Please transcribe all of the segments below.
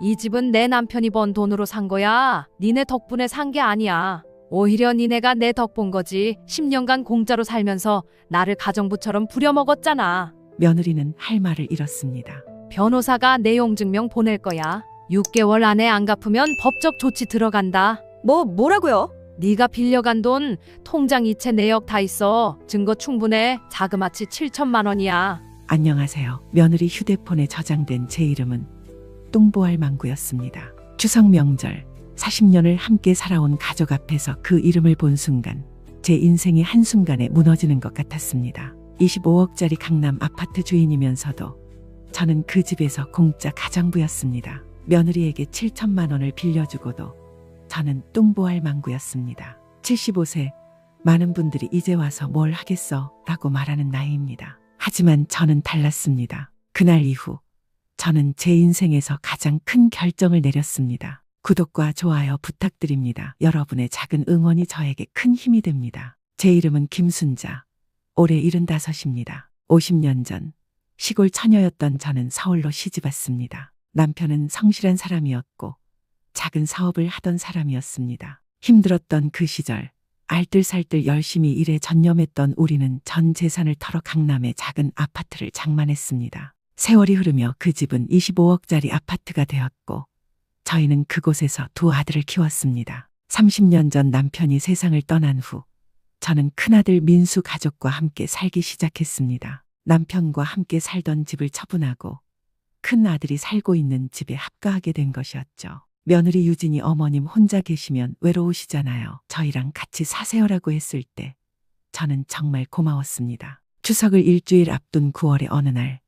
이 집은 내 남편이 번 돈으로 산 거야. 니네 덕분에 산 게 아니야. 오히려 니네가 내 덕 본 거지. 10년간 공짜로 살면서 나를 가정부처럼 부려먹었잖아. 며느리는 할 말을 잃었습니다. 변호사가 내용 증명 보낼 거야. 6개월 안에 안 갚으면 법적 조치 들어간다. 뭐라고요? 네가 빌려간 돈 통장 이체 내역 다 있어. 증거 충분해. 자그마치 7천만 원이야. 안녕하세요. 며느리 휴대폰에 저장된 제 이름은 똥보알 망구였습니다. 추석 명절 40년을 함께 살아온 가족 앞에서 그 이름을 본 순간 제 인생이 한순간에 무너지는 것 같았습니다. 25억짜리 강남 아파트 주인이면서도 저는 그 집에서 공짜 가정부였습니다. 며느리에게 7천만 원을 빌려주고도 저는 똥보알 망구였습니다. 75세, 많은 분들이 이제 와서 뭘 하겠어 라고 말하는 나이입니다. 하지만 저는 달랐습니다. 그날 이후 저는 제 인생에서 가장 큰 결정을 내렸습니다. 구독과 좋아요 부탁드립니다. 여러분의 작은 응원이 저에게 큰 힘이 됩니다. 제 이름은 김순자, 올해 75입니다. 50년 전 시골 처녀였던 저는 서울로 시집왔습니다. 남편은 성실한 사람이었고 작은 사업을 하던 사람이었습니다. 힘들었던 그 시절 알뜰살뜰 열심히 일에 전념했던 우리는 전 재산을 털어 강남의 작은 아파트를 장만했습니다. 세월이 흐르며 그 집은 25억짜리 아파트가 되었고 저희는 그곳에서 두 아들을 키웠습니다. 30년 전 남편이 세상을 떠난 후 저는 큰아들 민수 가족과 함께 살기 시작했습니다. 남편과 함께 살던 집을 처분하고 큰아들이 살고 있는 집에 합가하게 된 것이었죠. 며느리 유진이 어머님 혼자 계시면 외로우시잖아요. 저희랑 같이 사세요라고 했을 때 저는 정말 고마웠습니다. 추석을 일주일 앞둔 9월의 어느 날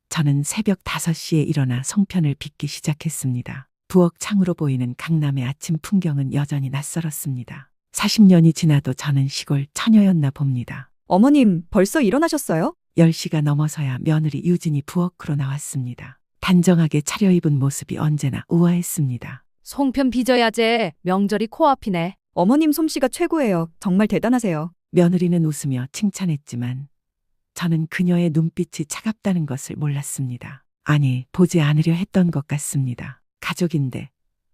저는 새벽 5시에 일어나 송편을 빚기 시작했습니다. 부엌 창으로 보이는 강남의 아침 풍경은 여전히 낯설었습니다. 40년이 지나도 저는 시골 처녀였나 봅니다. 어머님, 벌써 일어나셨어요? 10시가 넘어서야 며느리 유진이 부엌으로 나왔습니다. 단정하게 차려입은 모습이 언제나 우아했습니다. 송편 빚어야지. 명절이 코앞이네. 어머님 솜씨가 최고예요. 정말 대단하세요. 며느리는 웃으며 칭찬했지만 저는 그녀의 눈빛이 차갑다는 것을 몰랐습니다. 아니, 보지 않으려 했던 것 같습니다. 가족인데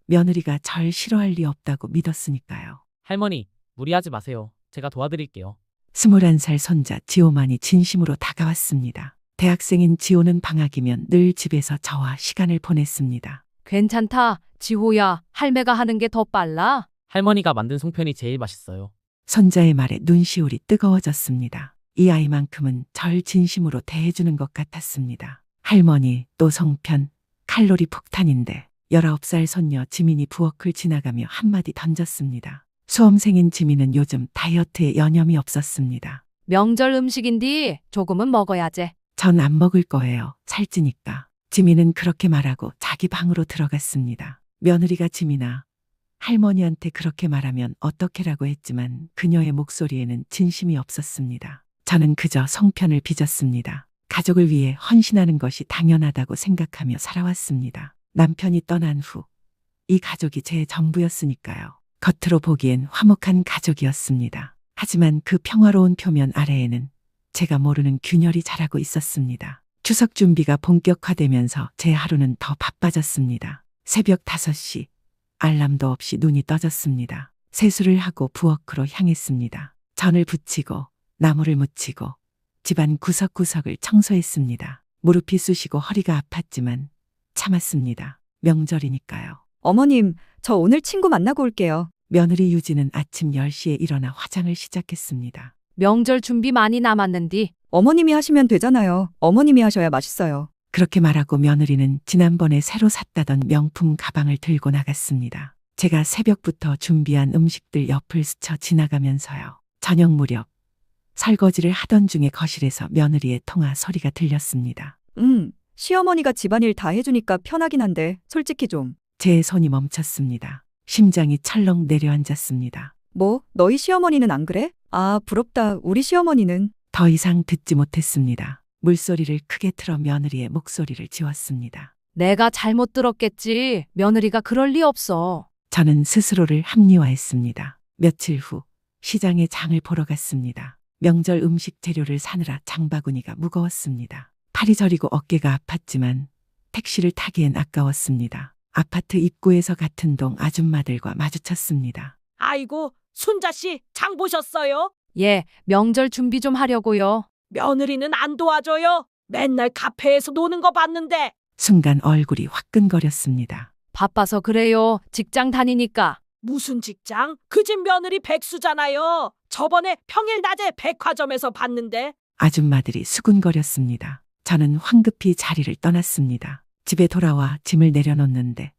며느리가 절 싫어할 리 없다고 믿었으니까요. 할머니, 무리하지 마세요. 제가 도와드릴게요. 21살 손자 지호만이 진심으로 다가왔습니다. 대학생인 지호는 방학이면 늘 집에서 저와 시간을 보냈습니다. 괜찮다. 지호야, 할매가 하는 게 더 빨라. 할머니가 만든 송편이 제일 맛있어요. 손자의 말에 눈시울이 뜨거워졌습니다. 이 아이만큼은 절 진심으로 대해주는 것 같았습니다. 할머니, 또 송편, 칼로리 폭탄인데 19살 손녀 지민이 부엌을 지나가며 한마디 던졌습니다. 수험생인 지민은 요즘 다이어트에 여념이 없었습니다. 명절 음식인디 조금은 먹어야지. 전 안 먹을 거예요. 살찌니까. 지민은 그렇게 말하고 자기 방으로 들어갔습니다. 며느리가 지민아, 할머니한테 그렇게 말하면 어떡해라고 했지만 그녀의 목소리에는 진심이 없었습니다. 저는 그저 송편을 빚었습니다. 가족을 위해 헌신하는 것이 당연하다고 생각하며 살아왔습니다. 남편이 떠난 후 이 가족이 제 전부였으니까요. 겉으로 보기엔 화목한 가족이었습니다. 하지만 그 평화로운 표면 아래에는 제가 모르는 균열이 자라고 있었습니다. 추석 준비가 본격화되면서 제 하루는 더 바빠졌습니다. 새벽 5시, 알람도 없이 눈이 떠졌습니다. 세수를 하고 부엌으로 향했습니다. 전을 부치고 나무를 묻히고 집안 구석구석을 청소했습니다. 무릎이 쑤시고 허리가 아팠지만 참았습니다. 명절이니까요. 어머님, 저 오늘 친구 만나고 올게요. 며느리 유진은 아침 10시에 일어나 화장을 시작했습니다. 명절 준비 많이 남았는디. 어머님이 하시면 되잖아요. 어머님이 하셔야 맛있어요. 그렇게 말하고 며느리는 지난번에 새로 샀다던 명품 가방을 들고 나갔습니다. 제가 새벽부터 준비한 음식들 옆을 스쳐 지나가면서요. 저녁 무렵 설거지를 하던 중에 거실에서 며느리의 통화 소리가 들렸습니다. 시어머니가 집안일 다 해주니까 편하긴 한데 솔직히 좀. 제 손이 멈췄습니다. 심장이 철렁 내려앉았습니다. 뭐? 너희 시어머니는 안 그래? 아, 부럽다. 우리 시어머니는. 더 이상 듣지 못했습니다. 물소리를 크게 틀어 며느리의 목소리를 지웠습니다. 내가 잘못 들었겠지. 며느리가 그럴 리 없어. 저는 스스로를 합리화했습니다. 며칠 후 시장에 장을 보러 갔습니다. 명절 음식 재료를 사느라 장바구니가 무거웠습니다. 팔이 저리고 어깨가 아팠지만 택시를 타기엔 아까웠습니다. 아파트 입구에서 같은 동 아줌마들과 마주쳤습니다. 아이고, 순자씨, 장 보셨어요? 예, 명절 준비 좀 하려고요. 며느리는 안 도와줘요. 맨날 카페에서 노는 거 봤는데. 순간 얼굴이 화끈거렸습니다. 바빠서 그래요. 직장 다니니까. 무슨 직장? 그 집 며느리 백수잖아요. 저번에 평일 낮에 백화점에서 봤는데. 아줌마들이 수군거렸습니다. 저는 황급히 자리를 떠났습니다. 집에 돌아와 짐을 내려놓는데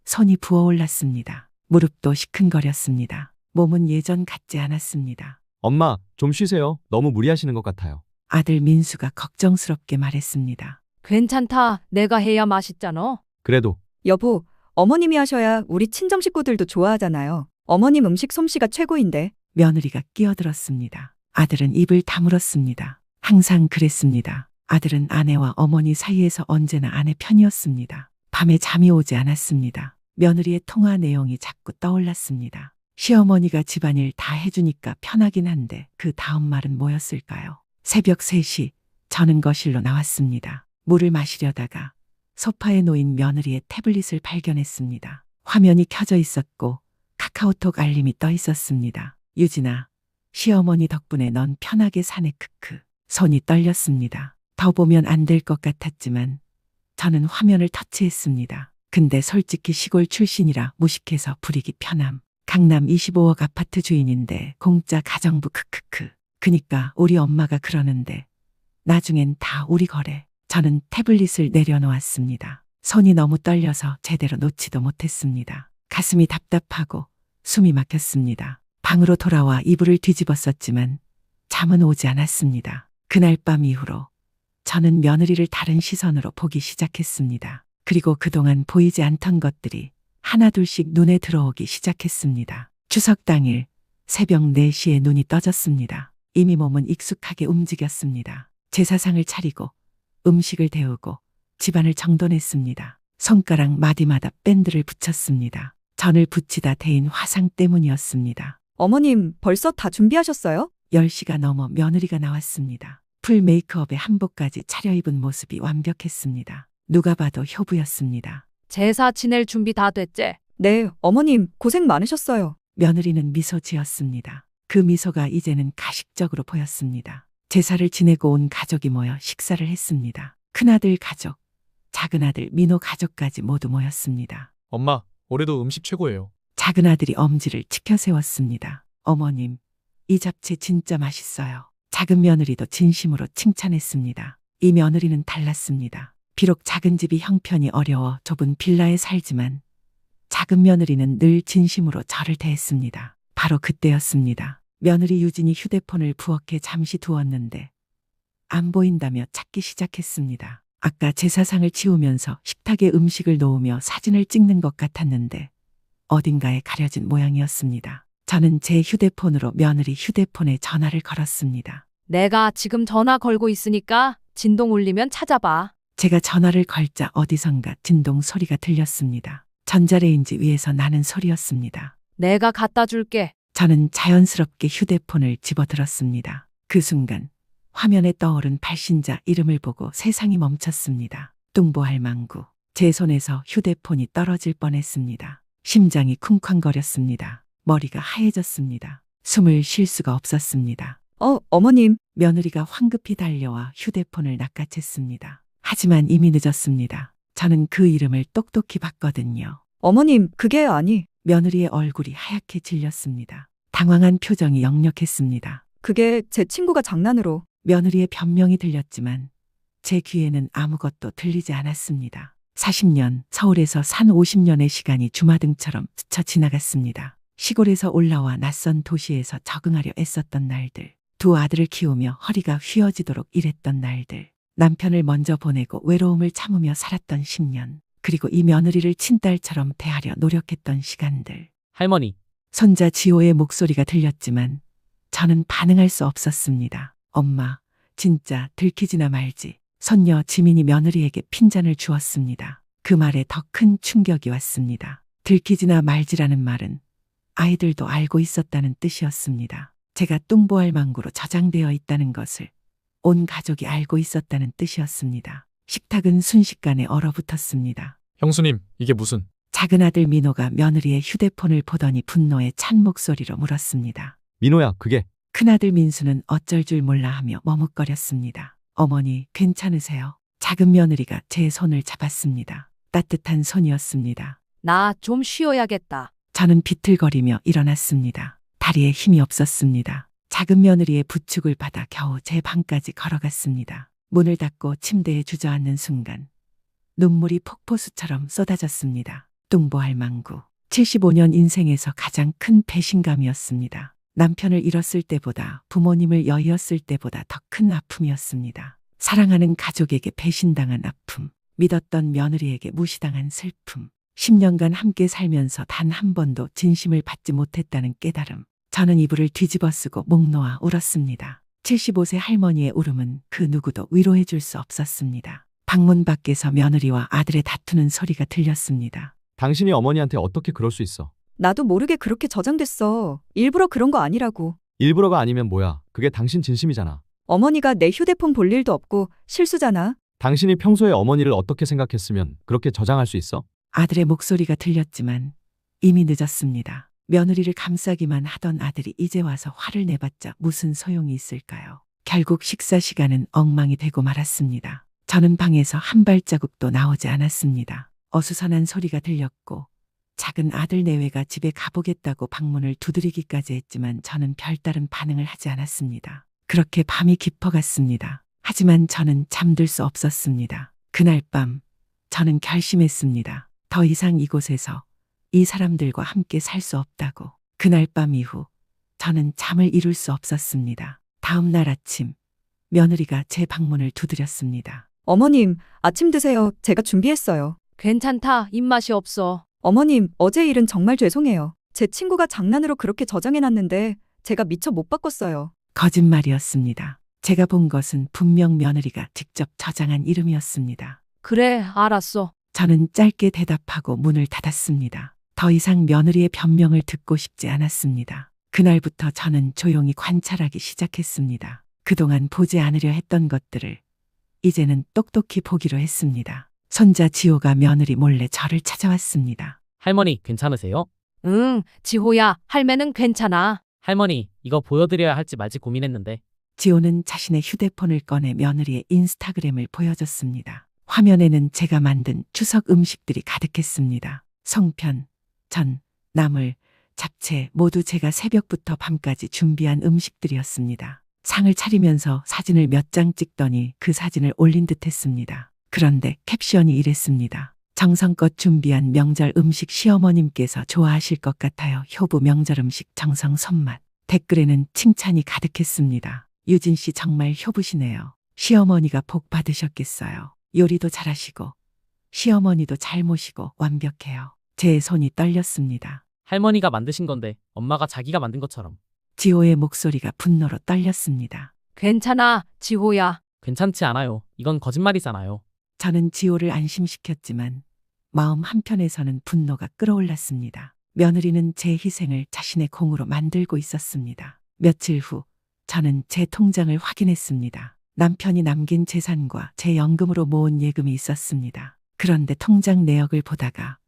손이 부어올랐습니다. 무릎도 시큰거렸습니다. 몸은 예전 같지 않았습니다. 엄마, 좀 쉬세요. 너무 무리하시는 것 같아요. 아들 민수가 걱정스럽게 말했습니다. 괜찮다. 내가 해야 맛있잖아. 그래도 여보, 어머님이 하셔야 우리 친정 식구들도 좋아하잖아요. 어머님 음식 솜씨가 최고인데. 며느리가 끼어들었습니다. 아들은 입을 다물었습니다. 항상 그랬습니다. 아들은 아내와 어머니 사이에서 언제나 아내 편이었습니다. 밤에 잠이 오지 않았습니다. 며느리의 통화 내용이 자꾸 떠올랐습니다. 시어머니가 집안일 다 해주니까 편하긴 한데 그 다음 말은 뭐였을까요? 새벽 3시 저는 거실로 나왔습니다. 물을 마시려다가 소파에 놓인 며느리의 태블릿을 발견했습니다. 화면이 켜져 있었고 카카오톡 알림이 떠 있었습니다. 유진아, 시어머니 덕분에 넌 편하게 사네 크크. 손이 떨렸습니다. 더 보면 안 될 것 같았지만 저는 화면을 터치했습니다. 근데 솔직히 시골 출신이라 무식해서 부리기 편함. 강남 25억 아파트 주인인데 공짜 가정부 크크크. 그니까 우리 엄마가 그러는데 나중엔 다 우리 거래. 저는 태블릿을 내려놓았습니다. 손이 너무 떨려서 제대로 놓지도 못했습니다. 가슴이 답답하고 숨이 막혔습니다. 방으로 돌아와 이불을 뒤집었었지만 잠은 오지 않았습니다. 그날 밤 이후로 저는 며느리를 다른 시선으로 보기 시작했습니다. 그리고 그동안 보이지 않던 것들이 하나둘씩 눈에 들어오기 시작했습니다. 추석 당일 새벽 4시에 눈이 떠졌습니다. 이미 몸은 익숙하게 움직였습니다. 제사상을 차리고 음식을 데우고 집안을 정돈했습니다. 손가락 마디마다 밴드를 붙였습니다. 전을 붙이다 데인 화상 때문이었습니다. 어머님, 벌써 다 준비하셨어요? 10시가 넘어 며느리가 나왔습니다. 풀 메이크업에 한복까지 차려입은 모습이 완벽했습니다. 누가 봐도 효부였습니다. 제사 지낼 준비 다 됐제? 네, 어머님, 고생 많으셨어요. 며느리는 미소 지었습니다. 그 미소가 이제는 가식적으로 보였습니다. 제사를 지내고 온 가족이 모여 식사를 했습니다. 큰아들 가족, 작은아들 민호 가족까지 모두 모였습니다. 엄마, 올해도 음식 최고예요. 작은아들이 엄지를 치켜 세웠습니다. 어머님, 이 잡채 진짜 맛있어요. 작은 며느리도 진심으로 칭찬했습니다. 이 며느리는 달랐습니다. 비록 작은 집이 형편이 어려워 좁은 빌라에 살지만 작은 며느리는 늘 진심으로 저를 대했습니다. 바로 그때였습니다. 며느리 유진이 휴대폰을 부엌에 잠시 두었는데 안 보인다며 찾기 시작했습니다. 아까 제사상을 치우면서 식탁에 음식을 놓으며 사진을 찍는 것 같았는데 어딘가에 가려진 모양이었습니다. 저는 제 휴대폰으로 며느리 휴대폰에 전화를 걸었습니다. 내가 지금 전화 걸고 있으니까 진동 울리면 찾아봐. 제가 전화를 걸자 어디선가 진동 소리가 들렸습니다. 전자레인지 위에서 나는 소리였습니다. 내가 갖다 줄게. 저는 자연스럽게 휴대폰을 집어들었습니다. 그 순간 화면에 떠오른 발신자 이름을 보고 세상이 멈췄습니다. 뚱보할망구. 제 손에서 휴대폰이 떨어질 뻔했습니다. 심장이 쿵쾅거렸습니다. 머리가 하얘졌습니다. 숨을 쉴 수가 없었습니다. 어머님, 며느리가 황급히 달려와 휴대폰을 낚아챘습니다. 하지만 이미 늦었습니다. 저는 그 이름을 똑똑히 봤거든요. 어머님, 그게 아니. 며느리의 얼굴이 하얗게 질렸습니다. 당황한 표정이 역력했습니다. 그게 제 친구가 장난으로. 며느리의 변명이 들렸지만 제 귀에는 아무것도 들리지 않았습니다. 40년, 서울에서 산 50년의 시간이 주마등처럼 스쳐 지나갔습니다. 시골에서 올라와 낯선 도시에서 적응하려 애썼던 날들. 두 아들을 키우며 허리가 휘어지도록 일했던 날들. 남편을 먼저 보내고 외로움을 참으며 살았던 10년. 그리고 이 며느리를 친딸처럼 대하려 노력했던 시간들. 할머니, 손자 지호의 목소리가 들렸지만 저는 반응할 수 없었습니다. 엄마, 진짜 들키지나 말지. 손녀 지민이 며느리에게 핀잔을 주었습니다. 그 말에 더 큰 충격이 왔습니다. 들키지나 말지라는 말은 아이들도 알고 있었다는 뜻이었습니다. 제가 뚱보할망구로 저장되어 있다는 것을 온 가족이 알고 있었다는 뜻이었습니다. 식탁은 순식간에 얼어붙었습니다. 형수님, 이게 무슨... 작은 아들 민호가 며느리의 휴대폰을 보더니 분노에 찬 목소리로 물었습니다. 민호야, 그게 큰아들 민수는 어쩔 줄 몰라 하며 머뭇거렸습니다. 어머니, 괜찮으세요? 작은 며느리가 제 손을 잡았습니다. 따뜻한 손이었습니다. 나 좀 쉬어야겠다. 저는 비틀거리며 일어났습니다. 다리에 힘이 없었습니다. 작은 며느리의 부축을 받아 겨우 제 방까지 걸어갔습니다. 문을 닫고 침대에 주저앉는 순간 눈물이 폭포수처럼 쏟아졌습니다. 뚱보할 망구. 75년 인생에서 가장 큰 배신감이었습니다. 남편을 잃었을 때보다 부모님을 여의었을 때보다 더 큰 아픔이었습니다. 사랑하는 가족에게 배신당한 아픔, 믿었던 며느리에게 무시당한 슬픔, 10년간 함께 살면서 단 한 번도 진심을 받지 못했다는 깨달음. 저는 이불을 뒤집어 쓰고 목 놓아 울었습니다. 75세 할머니의 울음은 그 누구도 위로해 줄 수 없었습니다. 방문 밖에서 며느리와 아들의 다투는 소리가 들렸습니다. 당신이 어머니한테 어떻게 그럴 수 있어? 나도 모르게 그렇게 저장됐어. 일부러 그런 거 아니라고. 일부러가 아니면 뭐야? 그게 당신 진심이잖아. 어머니가 내 휴대폰 볼 일도 없고 실수잖아. 당신이 평소에 어머니를 어떻게 생각했으면 그렇게 저장할 수 있어? 아들의 목소리가 들렸지만 이미 늦었습니다. 며느리를 감싸기만 하던 아들이 이제 와서 화를 내봤자 무슨 소용이 있을까요? 결국 식사 시간은 엉망이 되고 말았습니다. 저는 방에서 한 발자국도 나오지 않았습니다. 어수선한 소리가 들렸고 작은 아들 내외가 집에 가보겠다고 방문을 두드리기까지 했지만 저는 별다른 반응을 하지 않았습니다. 그렇게 밤이 깊어갔습니다. 하지만 저는 잠들 수 없었습니다. 그날 밤 저는 결심했습니다. 더 이상 이곳에서 이 사람들과 함께 살 수 없다고. 그날 밤 이후 저는 잠을 이룰 수 없었습니다. 다음 날 아침 며느리가 제 방문을 두드렸습니다. 어머님, 아침 드세요. 제가 준비했어요. 괜찮다. 입맛이 없어. 어머님, 어제 일은 정말 죄송해요. 제 친구가 장난으로 그렇게 저장해놨는데 제가 미처 못 바꿨어요. 거짓말이었습니다. 제가 본 것은 분명 며느리가 직접 저장한 이름이었습니다. 그래, 알았어. 저는 짧게 대답하고 문을 닫았습니다. 더 이상 며느리의 변명을 듣고 싶지 않았습니다. 그날부터 저는 조용히 관찰하기 시작했습니다. 그동안 보지 않으려 했던 것들을 이제는 똑똑히 보기로 했습니다. 손자 지호가 며느리 몰래 저를 찾아왔습니다. 할머니, 괜찮으세요? 응, 지호야, 할매는 괜찮아. 할머니, 이거 보여드려야 할지 말지 고민했는데. 지호는 자신의 휴대폰을 꺼내 며느리의 인스타그램을 보여줬습니다. 화면에는 제가 만든 추석 음식들이 가득했습니다. 송편, 전, 나물, 잡채 모두 제가 새벽부터 밤까지 준비한 음식들이었습니다. 상을 차리면서 사진을 몇 장 찍더니 그 사진을 올린 듯 했습니다. 그런데 캡션이 이랬습니다. 정성껏 준비한 명절 음식 시어머님께서 좋아하실 것 같아요. 효부 명절 음식 정성 손맛. 댓글에는 칭찬이 가득했습니다. 유진 씨 정말 효부시네요. 시어머니가 복 받으셨겠어요. 요리도 잘하시고 시어머니도 잘 모시고 완벽해요. 제 손이 떨렸습니다. 할머니가 만드신 건데 엄마가 자기가 만든 것처럼. 지호의 목소리가 분노로 떨렸습니다. 괜찮아, 지호야. 괜찮지 않아요. 이건 거짓말이잖아요. 저는 지호를 안심시켰지만 마음 한편에서는 분노가 끓어올랐습니다. 며느리는 제 희생을 자신의 공으로 만들고 있었습니다. 며칠 후 저는 제 통장을 확인했습니다. 남편이 남긴 재산과 제 연금으로 모은 예금이 있었습니다. 그런데 통장 내역을 보다가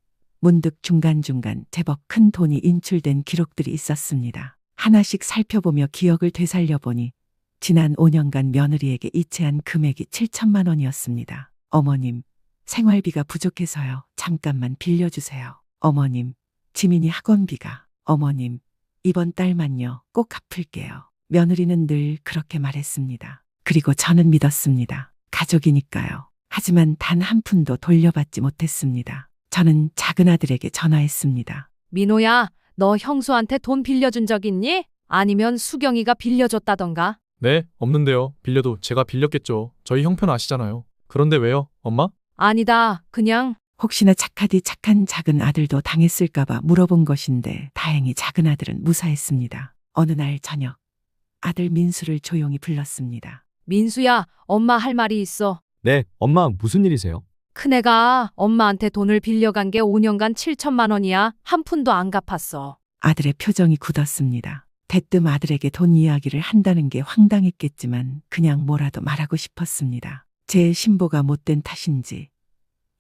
문득 중간중간 제법 큰 돈이 인출된 기록들이 있었습니다. 하나씩 살펴보며 기억을 되살려보니 지난 5년간 며느리에게 이체한 금액이 7천만 원이었습니다. 어머님, 생활비가 부족해서요. 잠깐만 빌려주세요. 어머님, 지민이 학원비가. 어머님, 이번 달만요. 꼭 갚을게요. 며느리는 늘 그렇게 말했습니다. 그리고 저는 믿었습니다. 가족이니까요. 하지만 단 한 푼도 돌려받지 못했습니다. 저는 작은 아들에게 전화했습니다. 민호야, 너 형수한테 돈 빌려준 적 있니? 아니면 수경이가 빌려줬다던가? 네, 없는데요. 빌려도 제가 빌렸겠죠. 저희 형편 아시잖아요. 그런데 왜요, 엄마? 아니다, 그냥. 혹시나 착하디 착한 작은 아들도 당했을까봐 물어본 것인데 다행히 작은 아들은 무사했습니다. 어느 날 저녁 아들 민수를 조용히 불렀습니다. 민수야, 엄마 할 말이 있어. 네, 엄마 무슨 일이세요? 큰애가 엄마한테 돈을 빌려간 게 5년간 7천만 원이야. 한 푼도 안 갚았어. 아들의 표정이 굳었습니다. 대뜸 아들에게 돈 이야기를 한다는 게 황당했겠지만 그냥 뭐라도 말하고 싶었습니다. 제 신보가 못된 탓인지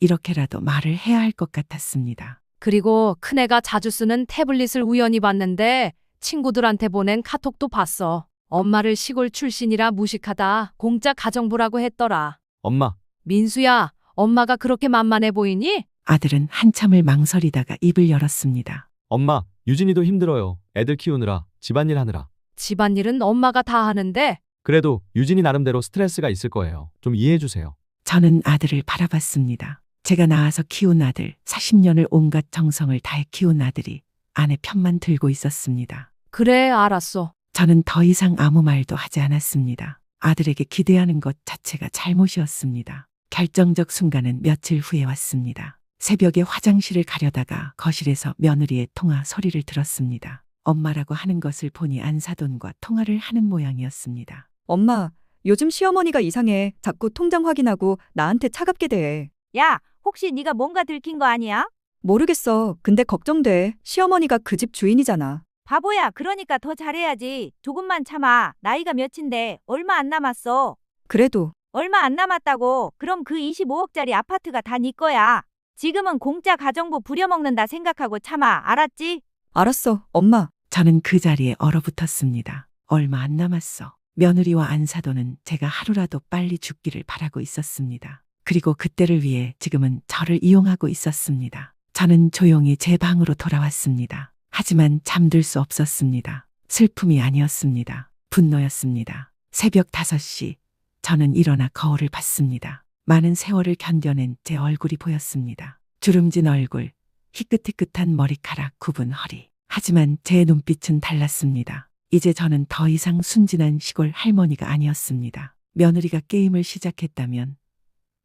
이렇게라도 말을 해야 할 것 같았습니다. 그리고 큰애가 자주 쓰는 태블릿을 우연히 봤는데 친구들한테 보낸 카톡도 봤어. 엄마를 시골 출신이라 무식하다. 공짜 가정부라고 했더라. 엄마, 민수야, 엄마가 그렇게 만만해 보이니? 아들은 한참을 망설이다가 입을 열었습니다. 엄마, 유진이도 힘들어요. 애들 키우느라, 집안일 하느라. 집안일은 엄마가 다 하는데 그래도 유진이 나름대로 스트레스가 있을 거예요. 좀 이해해 주세요. 저는 아들을 바라봤습니다. 제가 낳아서 키운 아들, 40년을 온갖 정성을 다해 키운 아들이 아내 편만 들고 있었습니다. 그래, 알았어. 저는 더 이상 아무 말도 하지 않았습니다. 아들에게 기대하는 것 자체가 잘못이었습니다. 결정적 순간은 며칠 후에 왔습니다. 새벽에 화장실을 가려다가 거실에서 며느리의 통화 소리를 들었습니다. 엄마라고 하는 것을 보니 안사돈과 통화를 하는 모양이었습니다. 엄마, 요즘 시어머니가 이상해. 자꾸 통장 확인하고 나한테 차갑게 대해. 야, 혹시 네가 뭔가 들킨 거 아니야? 모르겠어. 근데 걱정돼. 시어머니가 그 집 주인이잖아. 바보야, 그러니까 더 잘해야지. 조금만 참아. 나이가 몇인데 얼마 안 남았어. 그래도 얼마 안 남았다고. 그럼 그 25억짜리 아파트가 다 네 거야. 지금은 공짜 가정부 부려먹는다 생각하고 참아. 알았지? 알았어, 엄마. 저는 그 자리에 얼어붙었습니다. 얼마 안 남았어. 며느리와 안사돈은 제가 하루라도 빨리 죽기를 바라고 있었습니다. 그리고 그때를 위해 지금은 저를 이용하고 있었습니다. 저는 조용히 제 방으로 돌아왔습니다. 하지만 잠들 수 없었습니다. 슬픔이 아니었습니다. 분노였습니다. 새벽 5시, 저는 일어나 거울을 봤습니다. 많은 세월을 견뎌낸 제 얼굴이 보였습니다. 주름진 얼굴, 희끗희끗한 머리카락, 굽은 허리. 하지만 제 눈빛은 달랐습니다. 이제 저는 더 이상 순진한 시골 할머니가 아니었습니다. 며느리가 게임을 시작했다면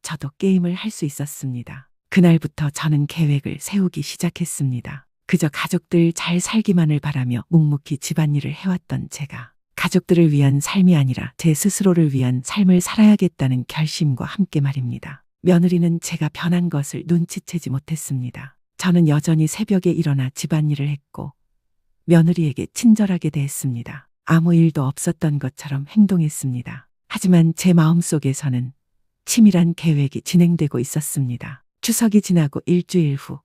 저도 게임을 할 수 있었습니다. 그날부터 저는 계획을 세우기 시작했습니다. 그저 가족들 잘 살기만을 바라며 묵묵히 집안일을 해왔던 제가 가족들을 위한 삶이 아니라 제 스스로를 위한 삶을 살아야겠다는 결심과 함께 말입니다. 며느리는 제가 변한 것을 눈치채지 못했습니다. 저는 여전히 새벽에 일어나 집안일을 했고 며느리에게 친절하게 대했습니다. 아무 일도 없었던 것처럼 행동했습니다. 하지만 제 마음속에서는 치밀한 계획이 진행되고 있었습니다. 추석이 지나고 일주일 후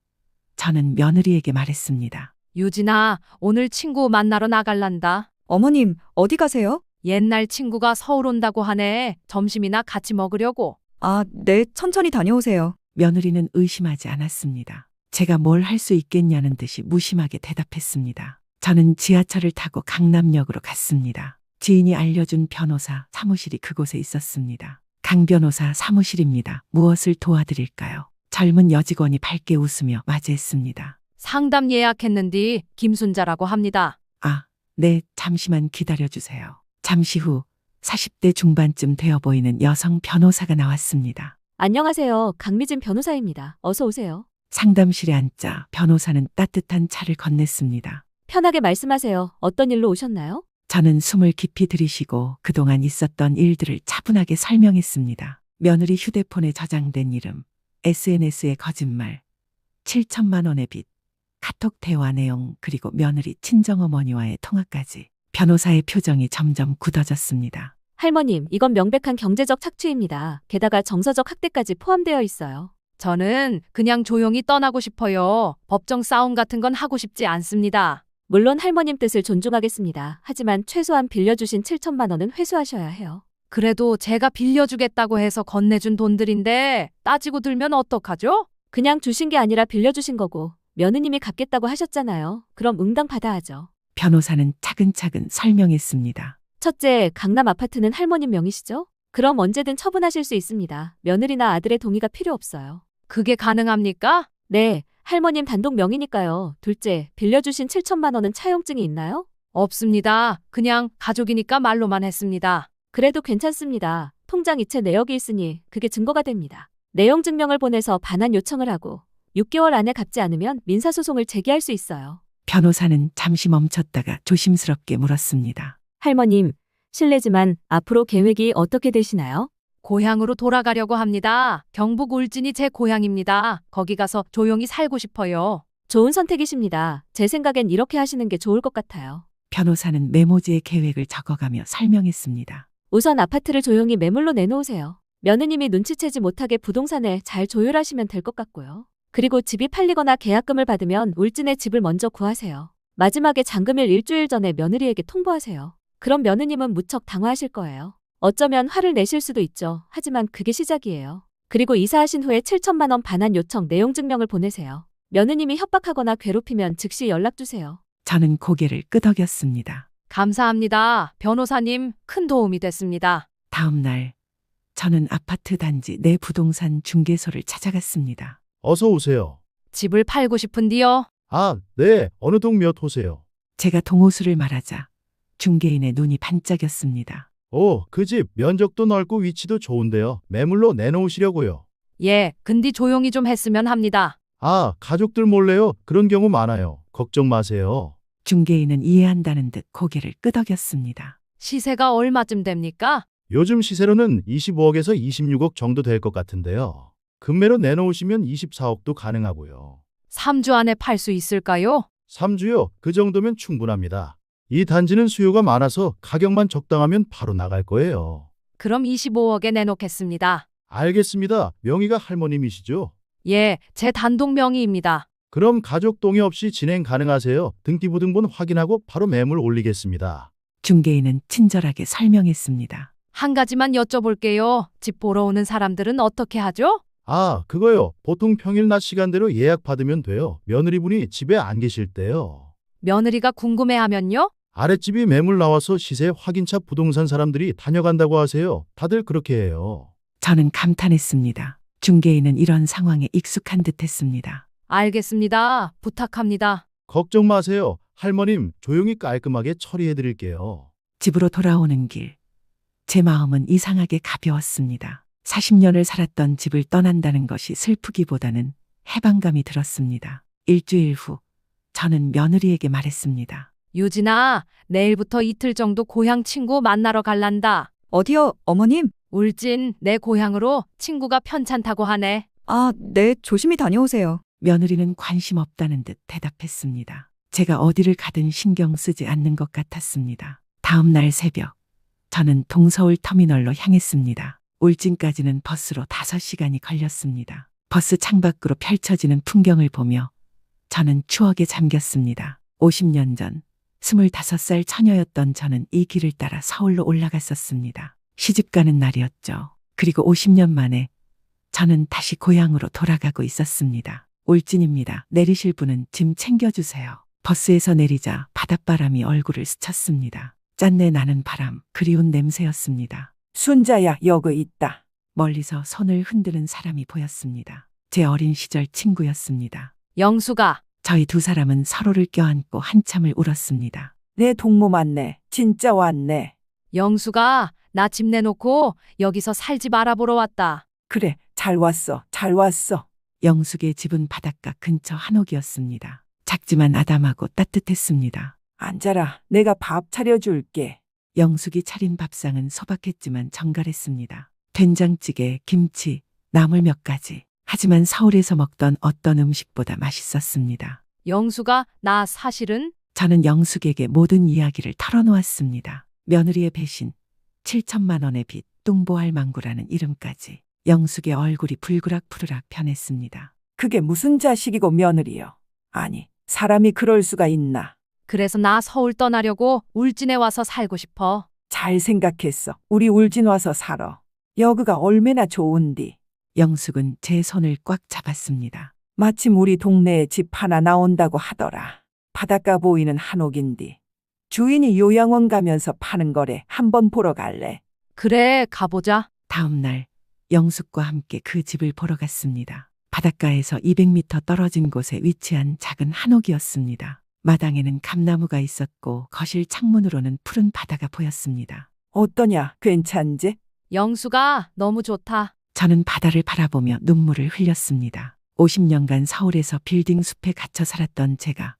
저는 며느리에게 말했습니다. 유진아, 오늘 친구 만나러 나갈란다. 어머님, 어디 가세요? 옛날 친구가 서울 온다고 하네. 점심이나 같이 먹으려고. 아, 네, 천천히 다녀오세요. 며느리는 의심하지 않았습니다. 제가 뭘 할 수 있겠냐는 듯이 무심하게 대답했습니다. 저는 지하철을 타고 강남역으로 갔습니다. 지인이 알려준 변호사 사무실이 그곳에 있었습니다. 강 변호사 사무실입니다. 무엇을 도와드릴까요? 젊은 여직원이 밝게 웃으며 맞이했습니다. 상담 예약했는디 김순자라고 합니다. 아, 네, 잠시만 기다려주세요. 잠시 후 40대 중반쯤 되어 보이는 여성 변호사가 나왔습니다. 안녕하세요. 강미진 변호사입니다. 어서 오세요. 상담실에 앉자 변호사는 따뜻한 차를 건넸습니다. 편하게 말씀하세요. 어떤 일로 오셨나요? 저는 숨을 깊이 들이쉬고 그동안 있었던 일들을 차분하게 설명했습니다. 며느리 휴대폰에 저장된 이름, SNS의 거짓말, 7천만 원의 빚, 카톡 대화 내용, 그리고 며느리 친정어머니와의 통화까지. 변호사의 표정이 점점 굳어졌습니다. 할머님, 이건 명백한 경제적 착취입니다. 게다가 정서적 학대까지 포함되어 있어요. 저는 그냥 조용히 떠나고 싶어요. 법정 싸움 같은 건 하고 싶지 않습니다. 물론 할머님 뜻을 존중하겠습니다. 하지만 최소한 빌려주신 7천만 원은 회수하셔야 해요. 그래도 제가 빌려주겠다고 해서 건네준 돈들인데 따지고 들면 어떡하죠? 그냥 주신 게 아니라 빌려주신 거고 며느님이 갚겠다고 하셨잖아요. 그럼 응당 받아야죠. 변호사는 차근차근 설명했습니다. 첫째, 강남 아파트는 할머님 명의시죠? 그럼 언제든 처분하실 수 있습니다. 며느리나 아들의 동의가 필요 없어요. 그게 가능합니까? 네, 할머님 단독 명의니까요. 둘째, 빌려주신 7천만 원은 차용증이 있나요? 없습니다. 그냥 가족이니까 말로만 했습니다. 그래도 괜찮습니다. 통장 이체 내역이 있으니 그게 증거가 됩니다. 내용 증명을 보내서 반환 요청을 하고 6개월 안에 갚지 않으면 민사소송을 제기할 수 있어요. 변호사는 잠시 멈췄다가 조심스럽게 물었습니다. 할머님, 실례지만 앞으로 계획이 어떻게 되시나요? 고향으로 돌아가려고 합니다. 경북 울진이 제 고향입니다. 거기 가서 조용히 살고 싶어요. 좋은 선택이십니다. 제 생각엔 이렇게 하시는 게 좋을 것 같아요. 변호사는 메모지에 계획을 적어가며 설명했습니다. 우선 아파트를 조용히 매물로 내놓으세요. 며느님이 눈치채지 못하게 부동산을 잘 조율하시면 될 것 같고요. 그리고 집이 팔리거나 계약금을 받으면 울진에 집을 먼저 구하세요. 마지막에 잔금일 일주일 전에 며느리에게 통보하세요. 그럼 며느님은 무척 당황하실 거예요. 어쩌면 화를 내실 수도 있죠. 하지만 그게 시작이에요. 그리고 이사하신 후에 7천만 원 반환 요청 내용 증명을 보내세요. 며느님이 협박하거나 괴롭히면 즉시 연락 주세요. 저는 고개를 끄덕였습니다. 감사합니다. 변호사님, 큰 도움이 됐습니다. 다음 날 저는 아파트 단지 내 부동산 중개소를 찾아갔습니다. 어서 오세요. 집을 팔고 싶은디요. 아, 네. 어느 동 몇 호세요? 제가 동호수를 말하자 중개인의 눈이 반짝였습니다. 오, 그 집 면적도 넓고 위치도 좋은데요. 매물로 내놓으시려고요. 예, 근디 조용히 좀 했으면 합니다. 아, 가족들 몰래요? 그런 경우 많아요. 걱정 마세요. 중개인은 이해한다는 듯 고개를 끄덕였습니다. 시세가 얼마쯤 됩니까? 요즘 시세로는 25억에서 26억 정도 될 것 같은데요. 금매로 내놓으시면 24억도 가능하고요. 3주 안에 팔 수 있을까요? 3주요? 그 정도면 충분합니다. 이 단지는 수요가 많아서 가격만 적당하면 바로 나갈 거예요. 그럼 25억에 내놓겠습니다. 알겠습니다. 명의가 할머님이시죠? 예, 제 단독 명의입니다. 그럼 가족 동의 없이 진행 가능하세요. 등기부등본 확인하고 바로 매물 올리겠습니다. 중개인은 친절하게 설명했습니다. 한 가지만 여쭤볼게요. 집 보러 오는 사람들은 어떻게 하죠? 아, 그거요. 보통 평일 낮 시간대로 예약 받으면 돼요. 며느리분이 집에 안 계실 때요. 며느리가 궁금해하면요? 아랫집이 매물 나와서 시세 확인차 부동산 사람들이 다녀간다고 하세요. 다들 그렇게 해요. 저는 감탄했습니다. 중개인은 이런 상황에 익숙한 듯했습니다. 알겠습니다. 부탁합니다. 걱정 마세요. 할머님, 조용히 깔끔하게 처리해 드릴게요. 집으로 돌아오는 길, 제 마음은 이상하게 가벼웠습니다. 40년을 살았던 집을 떠난다는 것이 슬프기보다는 해방감이 들었습니다. 일주일 후 저는 며느리에게 말했습니다. 유진아, 내일부터 이틀 정도 고향 친구 만나러 갈란다. 어디요, 어머님? 울진, 내 고향으로 친구가 편찮다고 하네. 아, 네, 조심히 다녀오세요. 며느리는 관심 없다는 듯 대답했습니다. 제가 어디를 가든 신경 쓰지 않는 것 같았습니다. 다음 날 새벽, 저는 동서울 터미널로 향했습니다. 울진까지는 버스로 5시간이 걸렸습니다. 버스 창밖으로 펼쳐지는 풍경을 보며 저는 추억에 잠겼습니다. 50년 전 25살 처녀였던 저는 이 길을 따라 서울로 올라갔었습니다. 시집가는 날이었죠. 그리고 50년 만에 저는 다시 고향으로 돌아가고 있었습니다. 울진입니다. 내리실 분은 짐 챙겨주세요. 버스에서 내리자 바닷바람이 얼굴을 스쳤습니다. 짠내 나는 바람, 그리운 냄새였습니다. 순자야, 여기 있다. 멀리서 손을 흔드는 사람이 보였습니다. 제 어린 시절 친구였습니다. 영수가. 저희 두 사람은 서로를 껴안고 한참을 울었습니다. 내 동무 맞네. 진짜 왔네. 영수가, 나 집 내놓고 여기서 살집 알아보러 왔다. 그래, 잘 왔어. 잘 왔어. 영숙의 집은 바닷가 근처 한옥이었습니다. 작지만 아담하고 따뜻했습니다. 앉아라. 내가 밥 차려줄게. 영숙이 차린 밥상은 소박했지만 정갈했습니다. 된장찌개, 김치, 나물 몇 가지. 하지만 서울에서 먹던 어떤 음식보다 맛있었습니다. 영수가, 나 사실은? 저는 영숙에게 모든 이야기를 털어놓았습니다. 며느리의 배신, 7천만 원의 빚, 뚱보할 망구라는 이름까지. 영숙의 얼굴이 불그락푸르락 변했습니다. 그게 무슨 자식이고 며느리요? 아니, 사람이 그럴 수가 있나? 그래서 나 서울 떠나려고 울진에 와서 살고 싶어. 잘 생각했어. 우리 울진 와서 살아. 여기가 얼마나 좋은디. 영숙은 제 손을 꽉 잡았습니다. 마침 우리 동네에 집 하나 나온다고 하더라. 바닷가 보이는 한옥인디. 주인이 요양원 가면서 파는 거래. 한번 보러 갈래? 그래, 가보자. 다음 날 영숙과 함께 그 집을 보러 갔습니다. 바닷가에서 200m 떨어진 곳에 위치한 작은 한옥이었습니다. 마당에는 감나무가 있었고 거실 창문으로는 푸른 바다가 보였습니다. 어떠냐? 괜찮지? 영수가, 너무 좋다. 저는 바다를 바라보며 눈물을 흘렸습니다. 50년간 서울에서 빌딩 숲에 갇혀 살았던 제가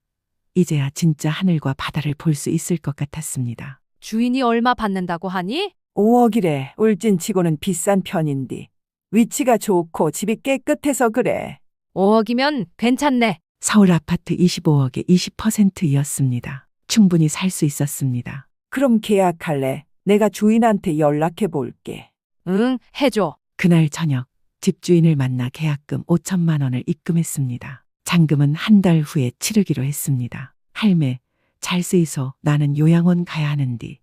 이제야 진짜 하늘과 바다를 볼 수 있을 것 같았습니다. 주인이 얼마 받는다고 하니? 5억이래. 울진치고는 비싼 편인디. 위치가 좋고 집이 깨끗해서 그래. 5억이면 괜찮네. 서울 아파트 25억의 20%였습니다. 충분히 살 수 있었습니다. 그럼 계약할래? 내가 주인한테 연락해 볼게. 응, 해줘. 그날 저녁 집주인을 만나 계약금 5천만 원을 입금했습니다. 잔금은 한 달 후에 치르기로 했습니다. 할매, 잘 쓰이소. 나는 요양원 가야 하는디.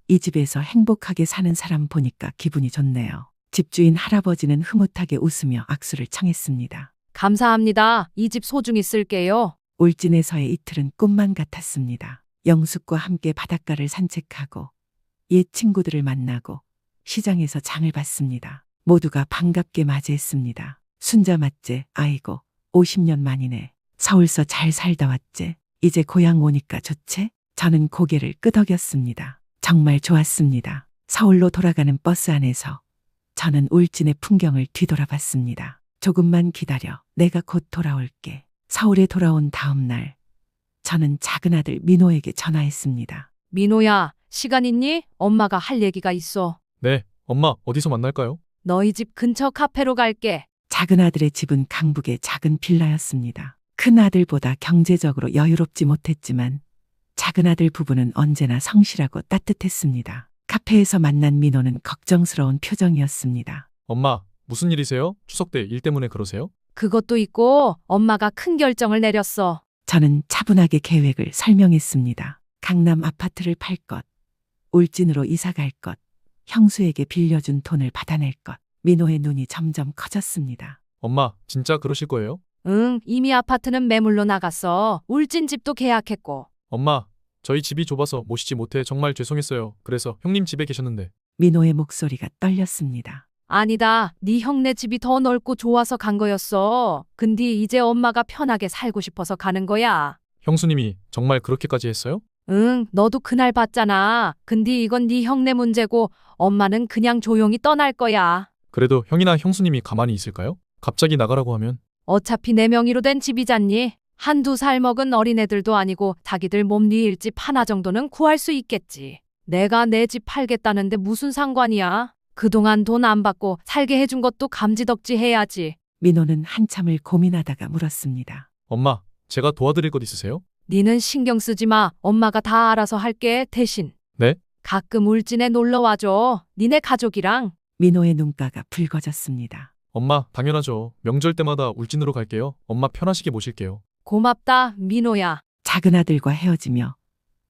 이 집에서 행복하게 사는 사람 보니까 기분이 좋네요. 집주인 할아버지는 흐뭇하게 웃으며 악수를 청했습니다. 감사합니다. 이 집 소중히 쓸게요. 울진에서의 이틀은 꿈만 같았습니다. 영숙과 함께 바닷가를 산책하고 옛 친구들을 만나고 시장에서 장을 봤습니다. 모두가 반갑게 맞이했습니다. 순자 맞제, 아이고 50년 만이네. 서울서 잘 살다 왔제. 이제 고향 오니까 좋제? 저는 고개를 끄덕였습니다. 정말 좋았습니다. 서울로 돌아가는 버스 안에서 저는 울진의 풍경을 뒤돌아봤습니다. 조금만 기다려. 내가 곧 돌아올게. 서울에 돌아온 다음 날 저는 작은 아들 민호에게 전화했습니다. 민호야, 시간 있니? 엄마가 할 얘기가 있어. 네, 엄마 어디서 만날까요? 너희 집 근처 카페로 갈게. 작은 아들의 집은 강북의 작은 빌라였습니다. 큰 아들보다 경제적으로 여유롭지 못했지만 작은 아들 부부는 언제나 성실하고 따뜻했습니다. 카페에서 만난 민호는 걱정스러운 표정이었습니다. 엄마, 무슨 일이세요? 추석 때 일 때문에 그러세요? 그것도 있고 엄마가 큰 결정을 내렸어. 저는 차분하게 계획을 설명했습니다. 강남 아파트를 팔 것, 울진으로 이사 갈 것, 형수에게 빌려준 돈을 받아낼 것. 민호의 눈이 점점 커졌습니다. 엄마, 진짜 그러실 거예요? 응, 이미 아파트는 매물로 나갔어. 울진 집도 계약했고. 엄마, 저희 집이 좁아서 모시지 못해 정말 죄송했어요. 그래서 형님 집에 계셨는데. 민호의 목소리가 떨렸습니다. 아니다. 네 형네 집이 더 넓고 좋아서 간 거였어. 근데 이제 엄마가 편하게 살고 싶어서 가는 거야. 형수님이 정말 그렇게까지 했어요? 응, 너도 그날 봤잖아. 근데 이건 네 형네 문제고 엄마는 그냥 조용히 떠날 거야. 그래도 형이나 형수님이 가만히 있을까요? 갑자기 나가라고 하면. 어차피 내 명의로 된 집이잖니. 한두 살 먹은 어린애들도 아니고 자기들 몸니 일집 하나 정도는 구할 수 있겠지. 내가 내 집 팔겠다는데 무슨 상관이야. 그동안 돈 안 받고 살게 해준 것도 감지덕지 해야지. 민호는 한참을 고민하다가 물었습니다. 엄마, 제가 도와드릴 것 있으세요? 니는 신경 쓰지 마. 엄마가 다 알아서 할게. 대신. 네? 가끔 울진에 놀러 와줘. 니네 가족이랑. 민호의 눈가가 붉어졌습니다. 엄마, 당연하죠. 명절 때마다 울진으로 갈게요. 엄마 편하시게 모실게요. 고맙다, 민호야. 작은 아들과 헤어지며